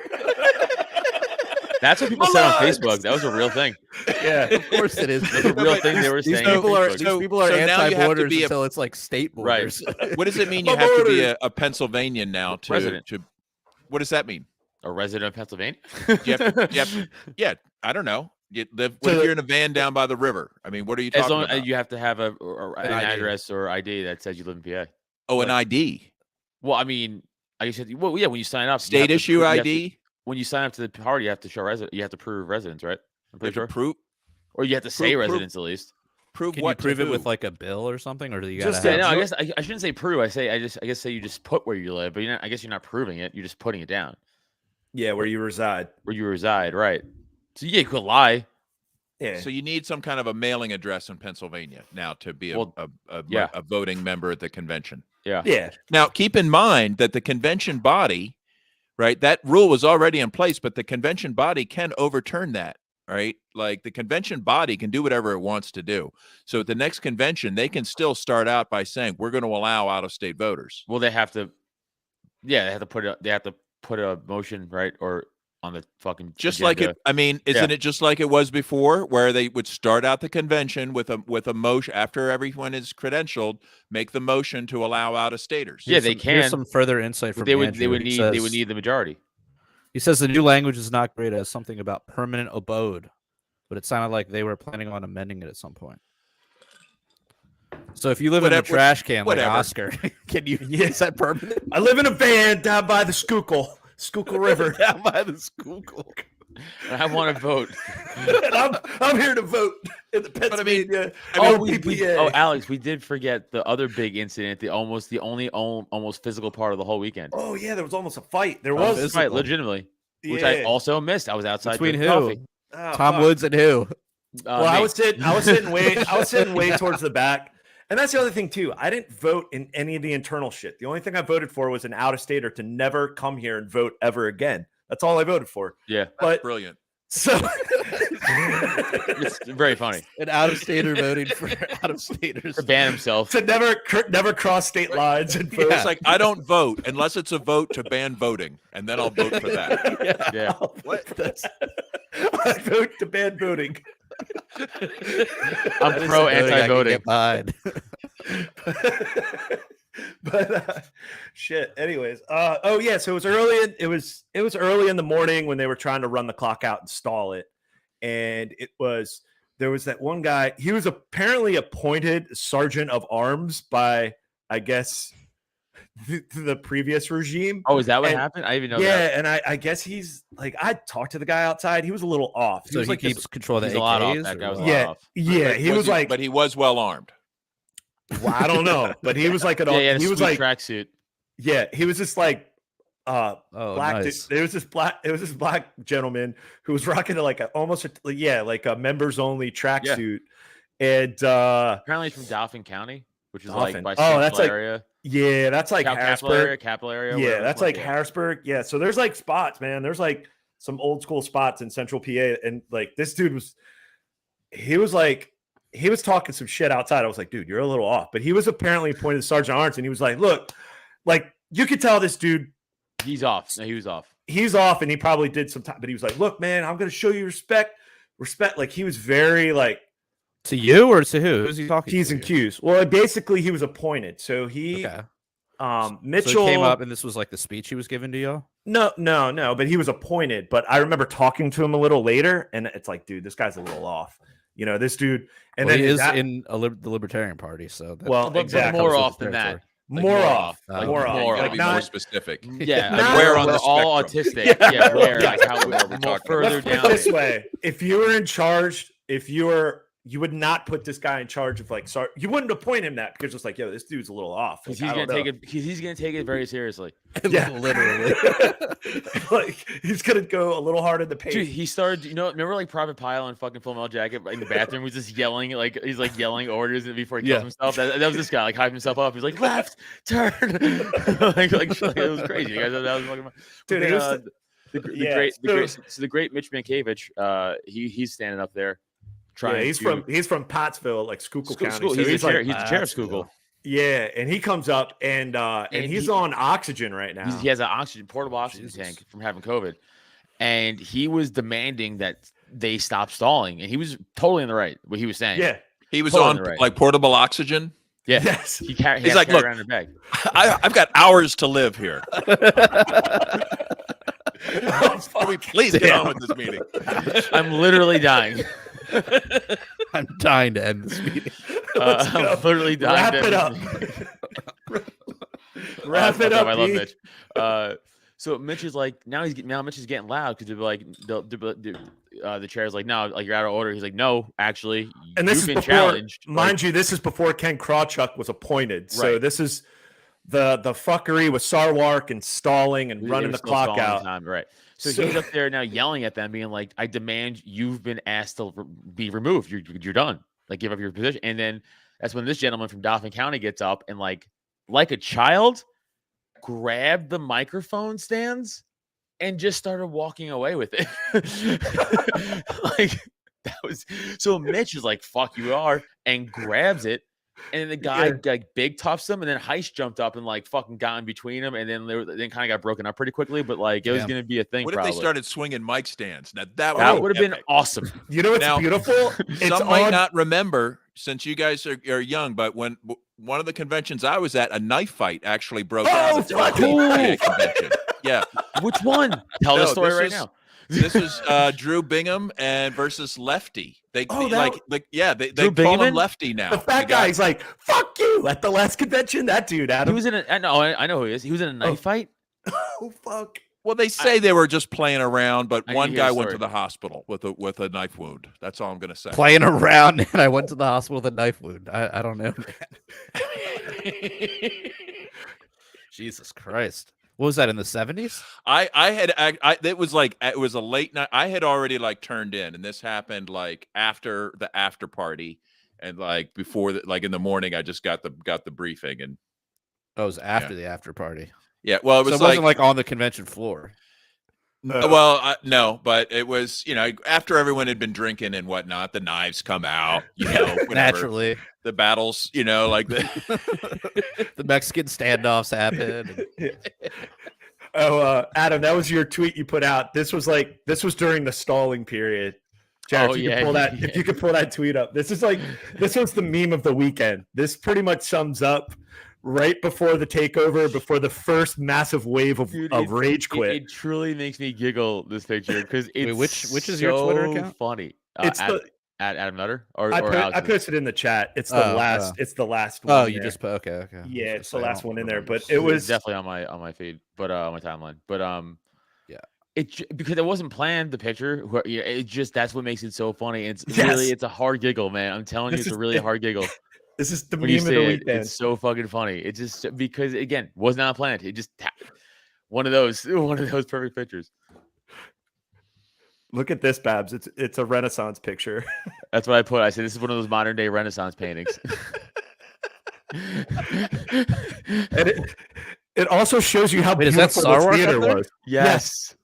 That's what people said on Facebook. That was a real thing. Yeah, of course it is. That's a real thing they were saying. These people are anti-borders until it's like state borders. Right. What does it mean you have to be a Pennsylvanian now to resident? What does that mean? A resident of Pennsylvania? Yeah, I don't know. What if you're in a van down by the river? I mean, what are you talking about? You have to have an address or ID that says you live in PA. Oh, an ID. Well, I mean, I guess when you sign up, state issue ID. When you sign up to the party, you have to show you have to prove residence, right? I'm pretty sure. Prove, or you have to say residence at least. Prove Can what? you prove it with like a bill or something, or do you just gotta I guess I shouldn't say prove. I guess say you just put where you live, but I guess you're not proving it. You're just putting it down. Yeah, where you reside. Where you reside, right? So you could lie. Yeah. So you need some kind of a mailing address in Pennsylvania now to be a voting member at the convention. Yeah. Now keep in mind that the convention body, right? That rule was already in place, but the convention body can overturn that, right? Like the convention body can do whatever it wants to do. So at the next convention, they can still start out by saying we're going to allow out-of-state voters. Well, they have to put a motion, right, or on the fucking just agenda. Like it. I mean, isn't it just like it was before, where they would start out the convention with a motion after everyone is credentialed, make the motion to allow out-of-staters. Yeah, they can. Here's some further insight from Andrew. They would need the majority. He says the new language is not great as something about permanent abode, but it sounded like they were planning on amending it at some point. So if you live in a trash can like Oscar, can you is that permanent? I live in a van down by the Schuylkill River. Down by the Schuylkill. And I want to vote. And I'm here to vote in the Pennsylvania. Alex, we did forget the other big incident, the only physical part of the whole weekend. Oh yeah, there was almost a fight. There was a fight, legitimately, which I also missed. I was outside between who? Coffee. Tom Woods and who? Well, I was sitting way towards the back. And that's the other thing too. I didn't vote in any of the internal shit. The only thing I voted for was an out-of-stater to never come here and vote ever again. That's all I voted for. Yeah, that's brilliant. So it's very funny. An out-of-stater voting for out-of-staters to ban himself to never cross state lines and vote. It's like I don't vote unless it's a vote to ban voting, and then I'll vote for that. Yeah. What? I vote to ban voting. I'm pro anti-voting. But shit. Anyways, so it was early. It was early in the morning when they were trying to run the clock out and stall it, and there was that one guy. He was apparently appointed sergeant of arms by, I guess, the previous regime. Oh, is that what happened? I didn't even know that. And I guess he's like, I talked to the guy outside. He was a little off. So was he like keeps control of the He's a lot off. AKs. That guy was a or lot what? off. Yeah, he was like, but he was well armed. well, I don't know, but he was like an he was like tracksuit. Yeah, he was just like black. Nice. It was this black gentleman who was rocking like a members only tracksuit, and Apparently he's from Dauphin County, which is like by that's like area. Yeah, that's like Harrisburg. Capital area. Yeah, that's like Harrisburg. Yeah, so there's like spots, man. There's like some old school spots in Central PA, and like this dude was talking some shit outside. I was like, dude, you're a little off. But he was apparently pointed to Sergeant Arns, and he was like, look, like you could tell this dude. He's off. No, he was off. He's off, and he probably did some time. But he was like, look, man, I'm going to show you respect. Like he was very like. To you or to who? Who's he talking to? P's and Q's. Well, basically he was appointed. So he, Mitchell so he came up, and this was like the speech he was giving to you. No, but he was appointed. But I remember talking to him a little later, and it's like, dude, this guy's a little off. You know, this dude, and then he is in the Libertarian Party. So exactly more off than that. Like more off. More off. You gotta be more specific. Yeah, like where on the all spectrum? Autistic. Yeah, where like how we're more further Let's put down. it this way: if you were in charge, you would not put this guy in charge of like. You wouldn't appoint him that because it's like, yo, this dude's a little off. Like, he's gonna take it very seriously. Yeah, literally. Like he's gonna go a little hard in the paint. Dude, he started. Remember like Private Pile in fucking Full Metal Jacket in the bathroom was just yelling like he's like yelling orders before he kills himself. That was this guy like hyping himself up. He's like left turn. like it was crazy. You guys know that was fucking. Dude, the great Mitch Mankiewicz. He's standing up there. He's from Pottsville, like Schuylkill County. So he's the chair of Schuylkill. Yeah, and he comes up and he's on oxygen right now. He has an portable oxygen tank from having COVID, and he was demanding that they stop stalling, and he was totally in the right. What he was saying. Yeah, he was on like portable oxygen. Yeah, yes. He's like, look, around the bag. I've got hours to live here. Can we please get on with this meeting? I'm literally dying. I'm dying to end this meeting. I'm literally dying. Wrap it up. Wrap it up. I love Mitch. So Mitch is like Mitch is getting loud because the chair's like, no, like you're out of order. He's like, no, actually, and this you've is been before, challenged. Mind you, this is before Ken Krawchuk was appointed. So Right. this is the fuckery with Sarwark and stalling and running the clock out. Right. So he's up there now yelling at them, being like, I demand you've been asked to be removed. You're done. Like, give up your position. And then that's when this gentleman from Dauphin County gets up and like a child, grabbed the microphone stands and just started walking away with it. Like, that was so Mitch is like, fuck you are, and grabs it. And then the guy like big toughs him, and then Heist jumped up and like fucking got in between them, and then then kind of got broken up pretty quickly. But like it was gonna be a thing. What if they started swinging mic stands? Now that would have been awesome. You know what's beautiful? Some might not remember, since you guys are young, but when one of the conventions I was at, a knife fight actually broke out at the convention. Yeah, which one? Tell the story right now. This is Drew Bingham and versus Lefty. They call him Lefty now. The fat guy's like, "Fuck you!" At the last convention, that dude, Adam. He was in a. I know who he is. He was in a knife fight. Oh fuck! Well, they say they were just playing around, but one guy went to the hospital with a knife wound. That's all I'm going to say. Playing around, and I went to the hospital with a knife wound. I don't know, man. Jesus Christ. What was that, in the 70s? It was a late night. I had already like turned in, and this happened like after the after party, and like before in the morning, I just got the briefing, and it was after the after party. Yeah, well, it wasn't like on the convention floor. Well, no, but it was, after everyone had been drinking and whatnot, the knives come out, naturally. The battles, like the Mexican standoffs happen. Adam, that was your tweet you put out. This was during the stalling period. Jared, if you could pull that tweet up. This was the meme of the weekend. This pretty much sums up right before the takeover, before the first massive wave of rage quit. It truly makes me giggle, this picture, because it's which is your Twitter account? Funny. It's At Adam Nutter or I posted in the chat. It's the last. It's the last one. Oh, you there. just put okay. Yeah, it's the last one in there, but it was definitely on my feed, but on my timeline. But yeah, because it wasn't planned. The picture, it just that's what makes it so funny. It's really it's a hard giggle, man. I'm telling you, it's a really hard giggle. This is the when meme you of see the it, weekend. it's so fucking funny. It's just because again, was not planned. It just one of those perfect pictures. Look at this, Babs. It's a Renaissance picture. That's what I put. I said this is one of those modern day Renaissance paintings. And it also shows you how beautiful the theater was. Yes.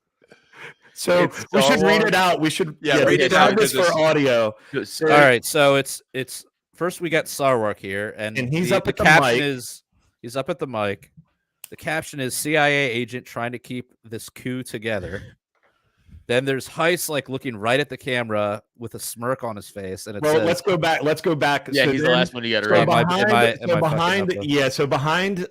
So we should read it out. We should read it out this for audio. All right. So it's first we got Sarwark here, and he's up at the caption mic. He's up at the mic. The caption is CIA agent trying to keep this coup together. Then there's Heist like looking right at the camera with a smirk on his face, and it says, let's go back. Yeah, so he's the last one you got to read. So behind,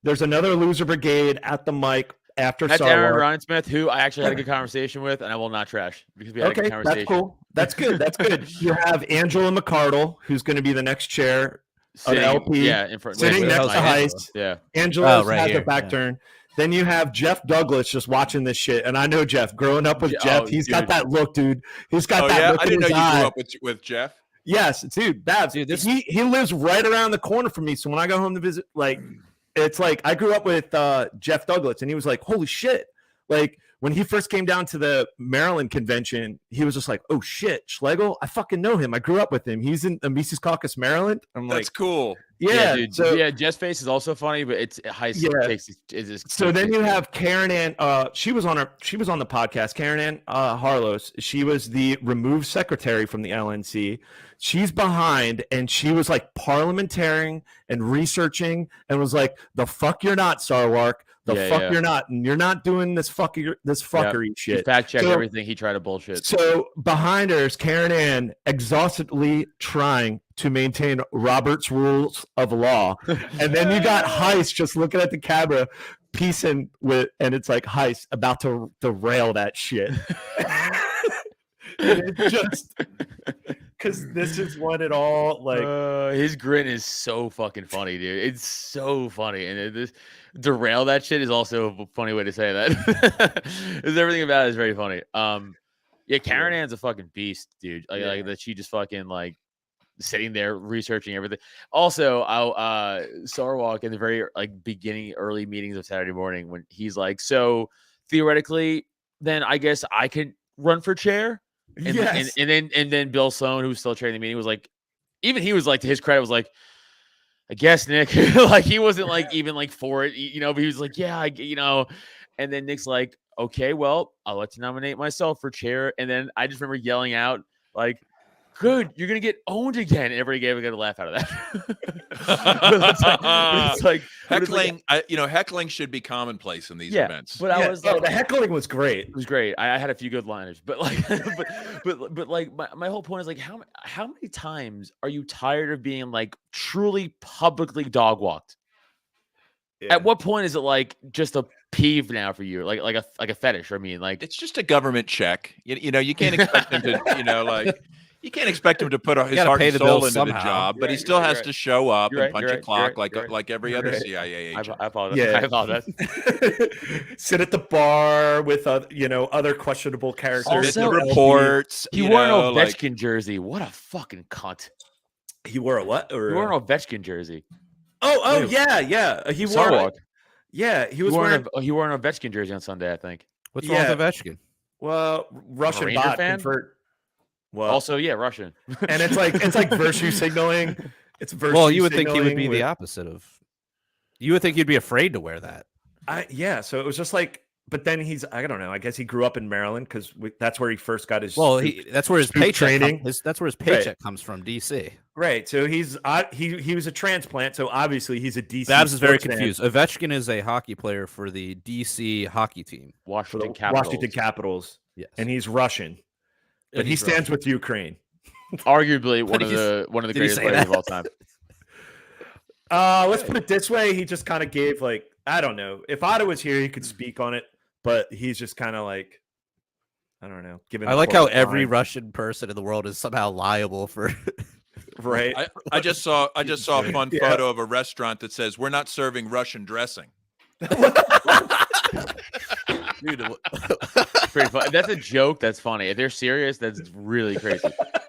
there's another loser brigade at the mic after That's Sarwark. Aaron Ryan Smith, who I actually had a good conversation with, and I will not trash because we had a good conversation. That's cool. That's good. That's good. You have Angela McCardle, who's going to be the next chair of LP. Yeah, in front, sitting next to Heist. Yeah, Angela has her back turned. Then you have Jeff Douglas just watching this shit, and I know Jeff. Growing up with Jeff, he's got that look, dude. He's got that look. I didn't know you eye. grew up with Jeff. Yes, dude, Babs. Dude, he lives right around the corner from me. So when I go home to visit, like, it's like I grew up with Jeff Douglas, and he was like, "Holy shit!" Like when he first came down to the Maryland convention, he was just like, "Oh shit, Schlegel! I fucking know him. I grew up with him. He's in Mises Caucus, Maryland." I'm like, "That's cool." Yeah, dude. So Jeff's face is also funny, but it's Heist takes his so then you have Karen Ann. She was on the podcast. Karen Ann Harlos. She was the removed secretary from the LNC. She's behind, and she was like parliamentarying and researching, and was like, "The fuck you're not, Sarwark. You're not, and you're not doing this fuckery shit." He fact checked everything. He tried to bullshit. So behind her is Karen Ann exhaustively trying to maintain Robert's rules of law, and then you got Heist just looking at the camera, piecing with, and it's like Heist about to derail that shit. And it just because this is what it all like. His grin is so fucking funny, dude. It's so funny, and this derail that shit is also a funny way to say that. Because everything about it is very funny. Yeah, Karen Ann's a fucking beast, dude. Like that she just fucking like sitting there researching everything. Also, Sarwark in the very like beginning early meetings of Saturday morning when he's like, so theoretically, then I guess I can run for chair. And, yes. and then Bill Sloan, who was still chairing the meeting, was like, even he was like, to his credit, was like, I guess Nick, like he wasn't like even like for it, but he was like, yeah, and then Nick's like, okay, well, I'll let you nominate myself for chair. And then I just remember yelling out like, good, you're gonna get owned again. And everybody gave a good laugh out of that. it's like heckling. Heckling should be commonplace in these events. But I was like, the heckling was great. It was great. I had a few good liners, but like, but like my whole point is like, how many times are you tired of being like truly publicly dog walked? Yeah. At what point is it like just a peeve now for you, like a fetish? I mean, like it's just a government check. You can't expect him to, You can't expect him to put his heart and soul into the job, but he still has to show up and punch a clock like every other CIA agent. I apologize. Yeah. I apologize. Sit at the bar with other questionable characters. Also, the reports. He wore an Ovechkin jersey. What a fucking cunt. He wore a what? He wore an Ovechkin jersey. Oh yeah. He wore. He wore an Ovechkin jersey on Sunday, I think. What's wrong with Ovechkin? Well, Russian bot convert. Well, also, Russian. And it's like virtue signaling. It's virtue. Well, you would think he would be the opposite of. You would think he'd be afraid to wear that. So it was just like, but then I don't know. I guess he grew up in Maryland because that's where he first got his. Well, that's where his paycheck that's where his paycheck comes from, DC. Right. So he was a transplant. So obviously he's a DC. Babs is very confused. Ovechkin is a hockey player for the DC hockey team, Washington Capitals. Yes, and he's Russian. But he stands with Ukraine. Arguably one of the greatest players of all time. Let's put it this way. He just kind of gave I don't know. If Otto was here, he could speak on it, but he's just kind of like, I don't know. Given I like how every Russian person in the world is somehow liable for. Right. I just saw a fun photo of a restaurant that says we're not serving Russian dressing. Dude, Pretty fun. If that's a joke, that's funny. If they're serious, that's really crazy.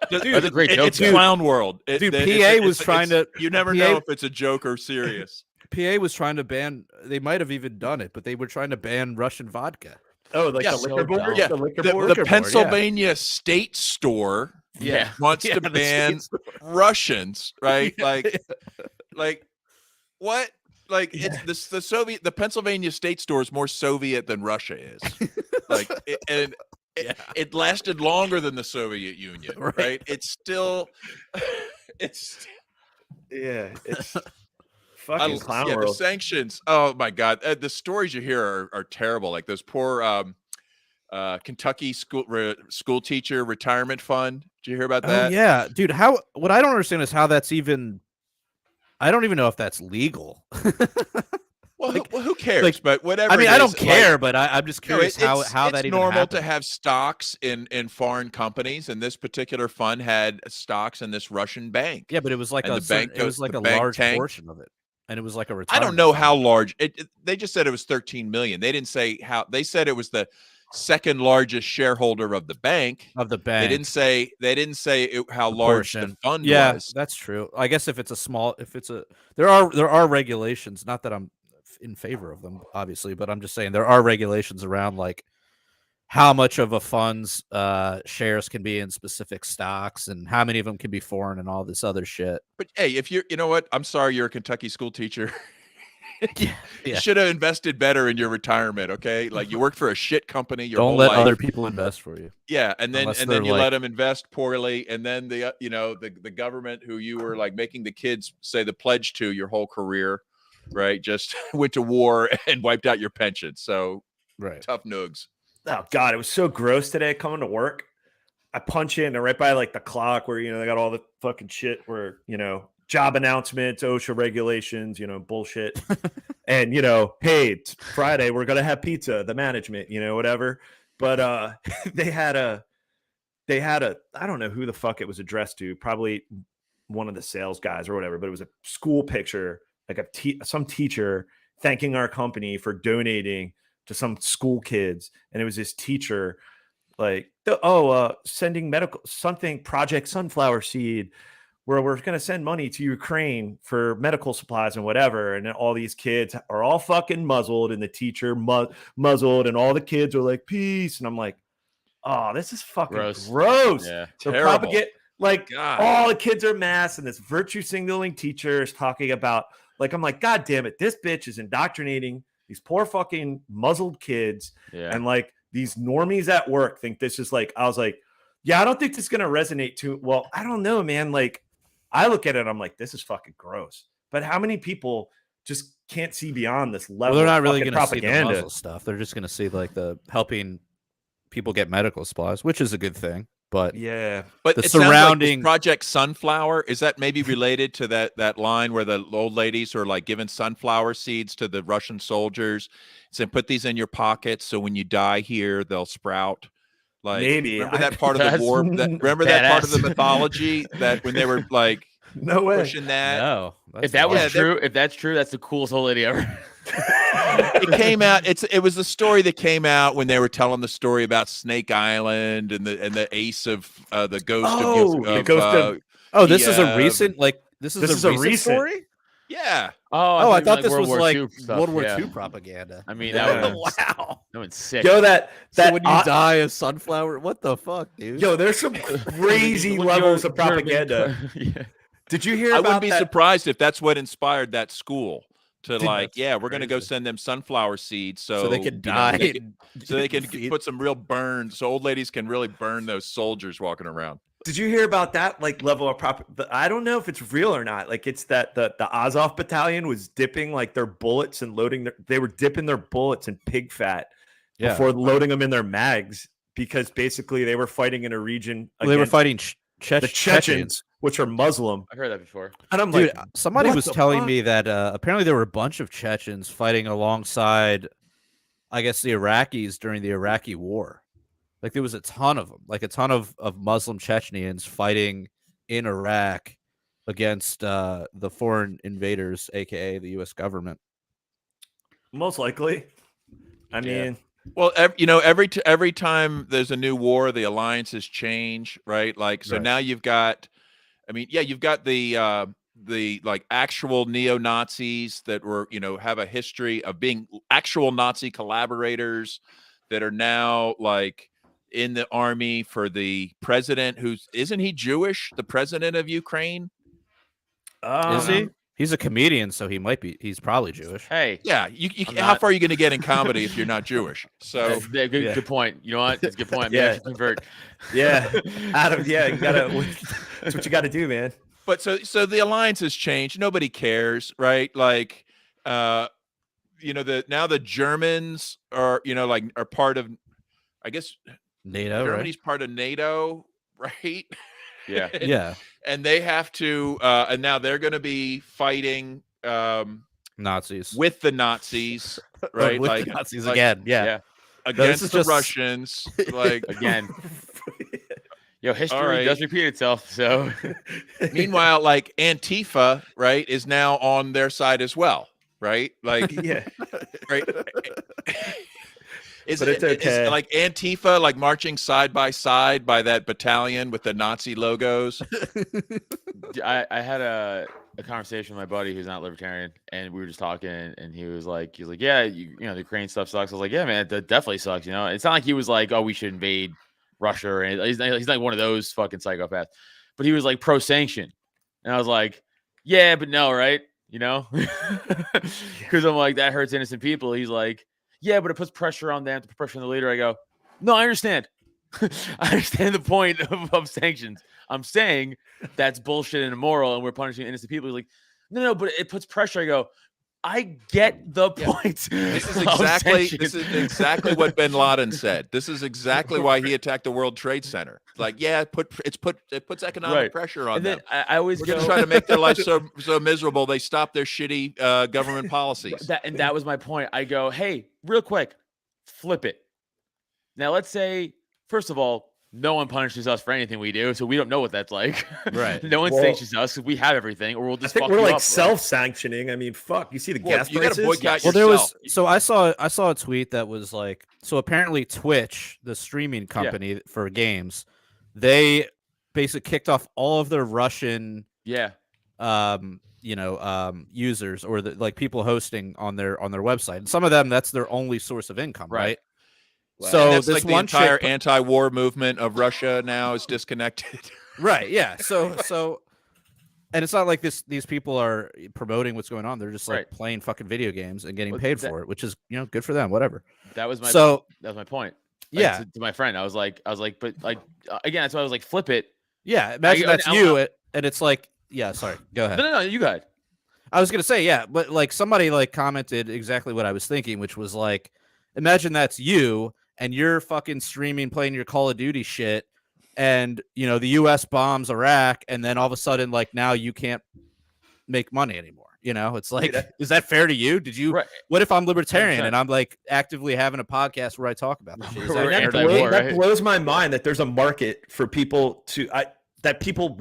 Dude, That's a great joke. It's clown world. PA was trying to. You never know if it's a joke or serious. PA was trying to ban. They might have even done it, but they were trying to ban Russian vodka. Oh, like the liquor board? Yeah, the liquor board? the Pennsylvania State Store wants to ban Russians, right? Like what? Like it's the Pennsylvania State Store is more Soviet than Russia is. Like it lasted longer than the Soviet Union, right? It's still it's fucking clown world. The sanctions. Oh my God, the stories you hear are terrible. Like those poor Kentucky school teacher retirement fund. Did you hear about that? Oh, yeah, dude. What I don't understand is how that's even. I don't even know if that's legal. Well, who cares? But whatever. I mean, I don't care, but I'm just curious how that even normal happened. to have stocks in foreign companies, and this particular fund had stocks in this Russian bank. Yeah, but it was like and it was like a large portion of it, and it was like a retirement. I don't know how large. They just said it was 13 million. They didn't say how. They said it was the second largest shareholder of the bank. They didn't say how large the fund was. Yeah, that's true. I guess if it's there are regulations. Not that I'm in favor of them, obviously, but I'm just saying there are regulations around like how much of a fund's shares can be in specific stocks and how many of them can be foreign and all this other shit. But hey, if you know what, I'm sorry, you're a Kentucky school teacher. Yeah. You should have invested better in your retirement. Okay, like you worked for a shit company. Don't let other people invest for you. Yeah, and then you let them invest poorly, and then the government who you were like making the kids say the pledge to your whole career, right? Just went to war and wiped out your pension. So tough nugs. Oh God, it was so gross today coming to work. I punch in and right by like the clock where they got all the fucking shit where job announcements, OSHA regulations, bullshit. And, hey, it's Friday, we're going to have pizza, the management, whatever. But they had a, I don't know who the fuck it was addressed to, probably one of the sales guys or whatever, but it was a school picture, like some teacher thanking our company for donating to some school kids. And it was this teacher like, sending medical something, Project Sunflower Seed, where we're going to send money to Ukraine for medical supplies and whatever. And then all these kids are all fucking muzzled and the teacher muzzled and all the kids are like, peace. And I'm like, oh, this is fucking gross. Yeah, they're propagating, like, all the kids are masked and this virtue signaling teacher is talking about, like, I'm like, God damn it. This bitch is indoctrinating these poor fucking muzzled kids. Yeah. And like these normies at work think this is like, I was like, yeah, I don't think this is going to resonate too well. I don't know, man. Like, I look at it, I'm like, this is fucking gross. But how many people just can't see beyond this level? Well, they're not really going to see propaganda the muzzle stuff. They're just going to see like the helping people get medical supplies, which is a good thing. But yeah, but the it surrounding like Project Sunflower, is that maybe related to that line where the old ladies are like giving sunflower seeds to the Russian soldiers, saying put these in your pockets so when you die here they'll sprout? Like, maybe remember that part of the war? Remember that part of the mythology that when they were like, no way, pushing that? No, if that was true, if that's true, that's the coolest old lady ever. It came out. It was the story that came out when they were telling the story about Snake Island and the ace of the ghost of. This is a recent this is a recent story. Yeah. I thought this was like World War II propaganda. I mean, wow, that was sick. Yo, that so when you die of sunflower, what the fuck, dude? Yo, there's some crazy levels of propaganda. Yeah. Did you hear? I wouldn't be surprised if that's what inspired that school to we're going to go send them sunflower seeds so they can die, so they can put some real burn, so old ladies can really burn those soldiers walking around. Did you hear about that level of I don't know if it's real or not. Like it's that the Azov battalion was dipping like their bullets and they were dipping their bullets in pig fat before loading them in their mags because basically they were fighting in a region. They were fighting the Chechens, which are Muslim. I heard that before. And I'm like, somebody was telling me that apparently there were a bunch of Chechens fighting alongside, I guess, the Iraqis during the Iraqi war. Like there was a ton of them, like a ton of Muslim Chechens fighting in Iraq against the foreign invaders, aka the U.S. government. Most likely. I mean, well, every time there's a new war, the alliances change, right? Like, so now you've got, you've got the like actual neo-Nazis that were, have a history of being actual Nazi collaborators that are now like in the army for the president isn't he Jewish, the president of Ukraine? Is he? He's a comedian, so he's probably Jewish. Hey. Yeah, how far are you going to get in comedy if you're not Jewish? So good point. You know what? It's a good point. Yeah. Convert. Yeah. Adam, you gotta that's what you gotta do, man. But so the alliance has changed. Nobody cares, right? Like now the Germans are, are part of, I guess, NATO. Germany's part of NATO, right? Yeah. Yeah. And they have to and now they're going to be fighting Nazis with the Nazis, right? with like the Nazis again. Yeah. Against the Russians, like again. Yo, history does repeat itself. So, meanwhile, like Antifa, right, is now on their side as well, right? Like, yeah, right. But it's okay. Is like Antifa, like marching side by that battalion with the Nazi logos. I had a conversation with my buddy who's not libertarian, and we were just talking, and he was like, yeah, the Ukraine stuff sucks. I was like, yeah, man, that definitely sucks. It's not like he was like, oh, we should invade Russia or anything. He's not one of those fucking psychopaths, but he was like pro sanction, and I was like, yeah, but no, right? Because I'm like, that hurts innocent people. He's like, yeah, but it puts pressure on them, to put pressure on the leader. I go, no, I understand. I understand the point of sanctions. I'm saying that's bullshit and immoral, and we're punishing innocent people. He's like, no, but it puts pressure. I go, I get the point. This is exactly what Bin Laden said. This is exactly why he attacked the World Trade Center. Like, yeah, it puts economic pressure on them. I always we're gonna try to make their life so miserable they stop their shitty government policies. That was my point. I go, hey, real quick, flip it. Now let's say, first of all, no one punishes us for anything we do, so we don't know what that's like. Right. No one sanctions us because we have everything, or we'll just fuck we're you like up, self-sanctioning. I mean, fuck. You see the gas prices? You gotta boycott well, yourself. I saw a tweet that was like, so apparently Twitch, the streaming company for games, they basically kicked off all of their Russian users or like people hosting on their website. And some of them, that's their only source of income, right? Wow. So that's this like the one entire anti-war movement of Russia now is disconnected. Right. Yeah. So and it's not like these people are promoting what's going on. They're just like playing fucking video games and getting paid for it, which is, good for them, whatever. That was my point. Like, yeah. To my friend, I was like, but like, again, that's why I was like, flip it. Yeah. Imagine that's you. And it's like, yeah, sorry. Go ahead. No, you go ahead. I was going to say, yeah, but like somebody like commented exactly what I was thinking, which was like, imagine that's you and you're fucking streaming, playing your Call of Duty shit. And, the U.S. bombs Iraq. And then all of a sudden, like now you can't make money anymore. It's like, is that fair to you? What if I'm libertarian 100%. And I'm like actively having a podcast where I talk about this shit? That blows my mind that there's a market for people that people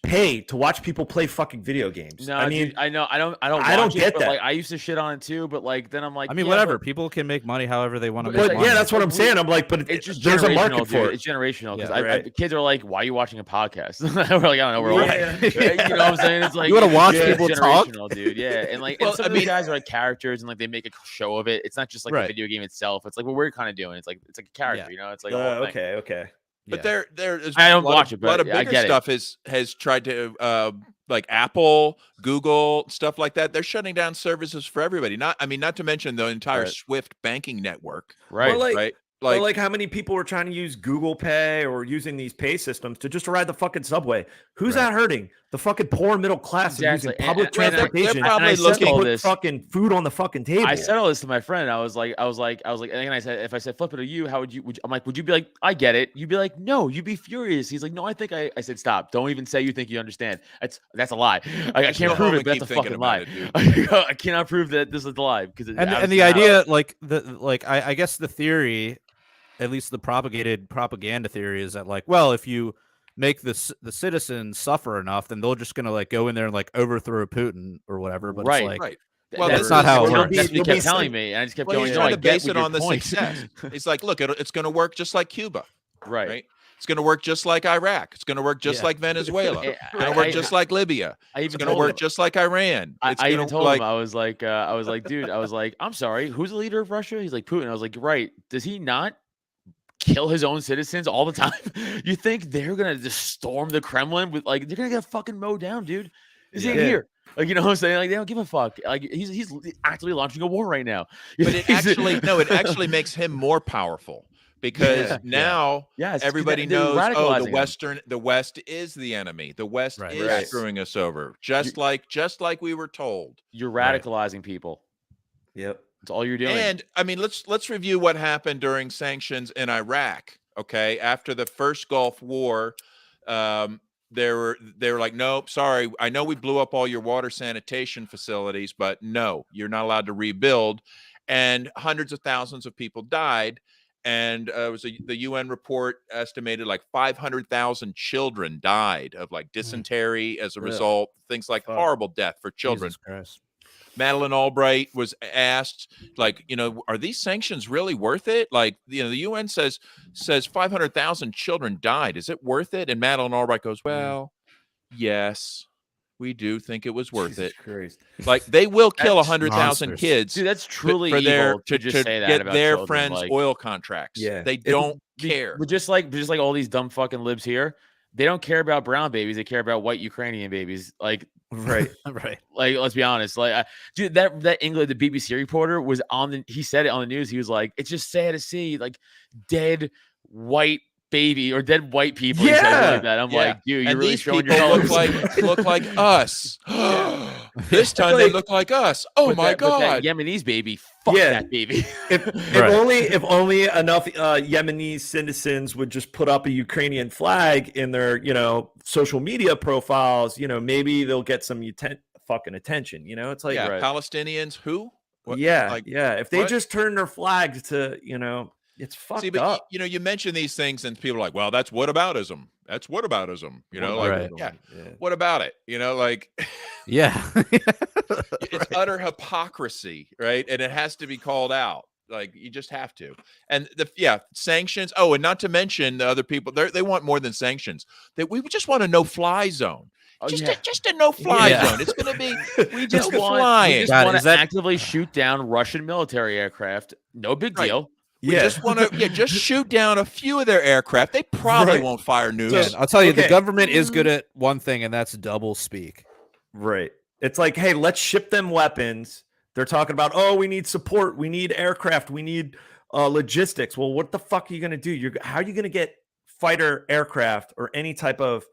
pay to watch people play fucking video games. No, I mean, dude, I know. I don't get that. Like, I used to shit on it too, but like then I'm like, whatever. People can make money however they want to make money. Yeah, that's what I'm saying. I'm like, but it's just there's a market for it. It's generational because kids are like, why are you watching a podcast? We're like, I don't know. We're like, you know what I'm saying? It's like you want to watch people talk, dude. Yeah, and like, and some of these guys are like characters, and like they make a show of it. It's not just like the video game itself. It's like what we're kind of doing. It's like a character, It's like okay. But there's I don't watch it, but a lot of bigger stuff has tried to like Apple, Google, stuff like that. They're shutting down services for everybody. Not to mention the entire Swift banking network. Right. Right. Like how many people were trying to use Google Pay or using these pay systems to just ride the fucking subway? Who's that hurting? The fucking poor middle class using public transportation. They're probably looking to put fucking food on the fucking table. I said all this to my friend. I was like, and then I said, if I said flip it to you, how would you? I'm like, would you be like, I get it? You'd be like, no, you'd be furious. He's like, no, I think I said, stop. Don't even say you think you understand. That's a lie. I can't prove it. But that's a fucking lie. I cannot prove that this is a lie because and the idea, I guess the theory at least the propagated propaganda theory is that like, well, if you make the citizens suffer enough, then they're just gonna like go in there and like overthrow Putin or whatever. But it's like, right. Well, that's not how it works. That's what he kept telling me, and I just kept going. He's trying to base it on the success. It's like, look, it's going to work just like Cuba, right? It's going to work just like Iraq. It's going to work just like Venezuela. It's going to work just like Libya. It's going to work just like Iran. I even told him, I was like, dude, I'm sorry, who's the leader of Russia? He's like, Putin. I was like, right. Does he not kill his own citizens all the time? You think they're gonna just storm the Kremlin with like they're gonna get fucking mowed down, dude? This ain't here. Like, you know what I'm saying? Like, they don't give a fuck. Like, he's actively launching a war right now. But it actually makes him more powerful because now everybody knows, the West is the enemy. The West is screwing us over, just like we were told. You're radicalizing people. Yep. That's all you're doing. And I mean, let's review what happened during sanctions in Iraq. Okay, after the first Gulf War, they were like, nope, sorry. I know we blew up all your water sanitation facilities, but no, you're not allowed to rebuild. And hundreds of thousands of people died. And it was the UN report estimated like 500,000 children died of like dysentery as a result. Things like horrible death for children. Madeleine Albright was asked, like, you know, are these sanctions really worth it? Like, you know, the UN says 500,000 children died. Is it worth it? And Madeleine Albright goes, well, yes, we do think it was worth it. Christ. Like, they will kill 100,000 kids. Dude, that's truly for evil to just say that get about their children, friends' like, oil contracts. Yeah, they don't care. But just like all these dumb fucking libs here, they don't care about brown babies. They care about white Ukrainian babies. Like, right. Like, let's be honest. Like, dude, that England, the BBC reporter was he said it on the news. He was like, it's just sad to see like dead white baby or dead white people. Yeah, like that. I'm like, dude, you're really showing your colors. look like us. This time they look like us. Oh my god, that Yemenis baby. Fuck that baby. If only enough Yemenis citizens would just put up a Ukrainian flag in their, you know, social media profiles, you know, maybe they'll get some fucking attention. You know, it's like Palestinians who? What, If they just turn their flags to, you know, it's fucked up. You know, you mention these things and people are like, well, that's whataboutism. That's whataboutism. You know, like, what about it? You know, like, it's utter hypocrisy, right? And it has to be called out. Like, you just have to. And sanctions. Oh, and not to mention the other people, they want more than sanctions. We just want a no-fly zone. Just a no-fly zone. It's going to be we just want to actively shoot down Russian military aircraft. No big deal. We just want to just shoot down a few of their aircraft. They probably won't fire nukes. So, I'll tell you, the government is good at one thing, and that's double speak. Right. It's like, hey, let's ship them weapons. They're talking about, oh, we need support, we need aircraft, we need logistics. Well, what the fuck are you going to do? How are you going to get fighter aircraft or any type of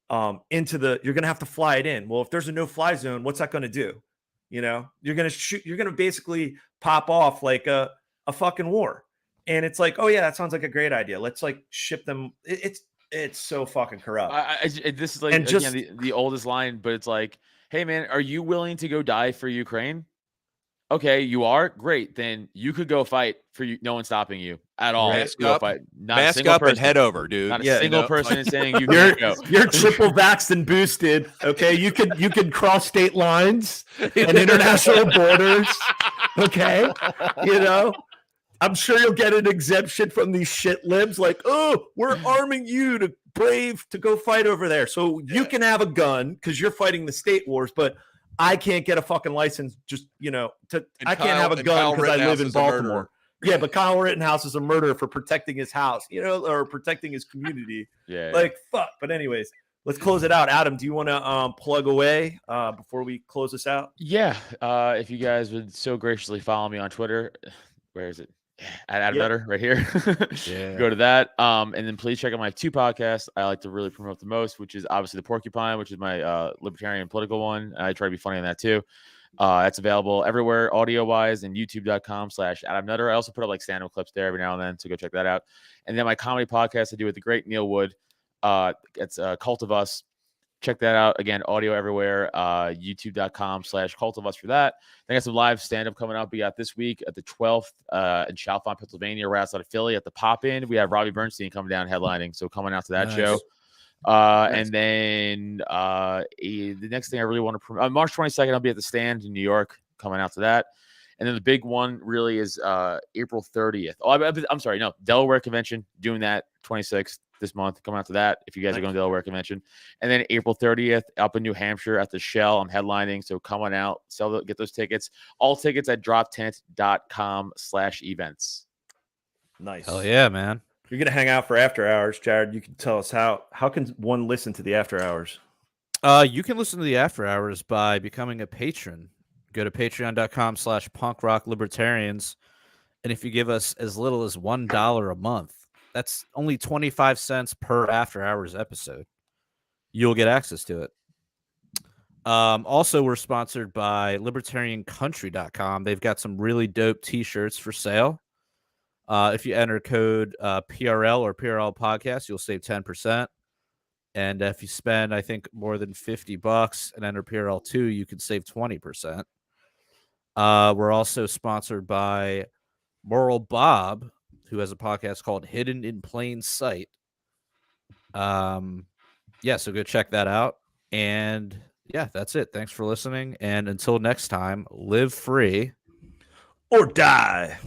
you're going to have to fly it in. Well, if there's a no-fly zone, what's that going to do? You know, you're going to shoot. You're going to basically pop off like a fucking war. And it's like, oh yeah, that sounds like a great idea. Let's like ship them. It's so fucking corrupt. This is like, and just again, the oldest line, but it's like, hey man, are you willing to go die for Ukraine? Okay, you are? Great. Then you could go fight for you. No one's stopping you at all. Mask up and head over, dude. Not a single person is saying you can't go. You're triple vaxxed and boosted. Okay, you can cross state lines and international borders. Okay, you know, I'm sure you'll get an exemption from these shit libs. Like, oh, we're arming you to go fight over there, so you can have a gun because you're fighting the state wars, but I can't get a fucking license. Just, you know, I can't have a gun because I live in Baltimore. Yeah, but Kyle Rittenhouse is a murderer for protecting his house, you know, or protecting his community. Like, fuck. But anyways, let's close it out. Adam, do you want to plug away before we close this out? Yeah. If you guys would so graciously follow me on Twitter, where is it? At Adam Nutter right here. Go to that. And then please check out my 2 podcasts I like to really promote the most, which is obviously The Porcupine, which is my libertarian political one. I try to be funny on that too. That's available everywhere audio wise and youtube.com/Adam Nutter. I also put up like stand-up clips there every now and then, so go check that out. And then my comedy podcast I do with the great Neil Wood. It's Cult of Us. check that out. Again, audio everywhere. YouTube.com/Cult of Us for that. They got some live stand-up coming up. We got this week at the 12th in Chalfont, Pennsylvania, right outside of Philly at the Pop-In. We have Robbie Bernstein coming down headlining, so coming out to that show. And then the next thing I really want to promote, March 22nd, I'll be at the Stand in New York, coming out to that. And then the big one really is April 30th. Oh, I'm sorry, no, Delaware Convention, doing that 26th this month. Come out to that if you guys are going to Delaware Convention. And then April 30th up in New Hampshire at the Shell. I'm headlining, so come on out, get those tickets. All tickets at droptent.com/events. Nice. Hell yeah, man. You're gonna hang out for after hours, Jared. You can tell us how can one listen to the after hours? You can listen to the after hours by becoming a patron. Go to patreon.com/punkrockliberatorians. And if you give us as little as $1 a month, that's only 25 cents per after hours episode, you'll get access to it. Also, we're sponsored by libertariancountry.com. They've got some really dope t-shirts for sale. If you enter code PRL or PRL Podcast, you'll save 10%. And if you spend, I think, more than $50 and enter PRL2, you can save 20%. We're also sponsored by Moral Bob, who has a podcast called Hidden in Plain Sight. So go check that out. And yeah, that's it. Thanks for listening. And until next time, live free or die.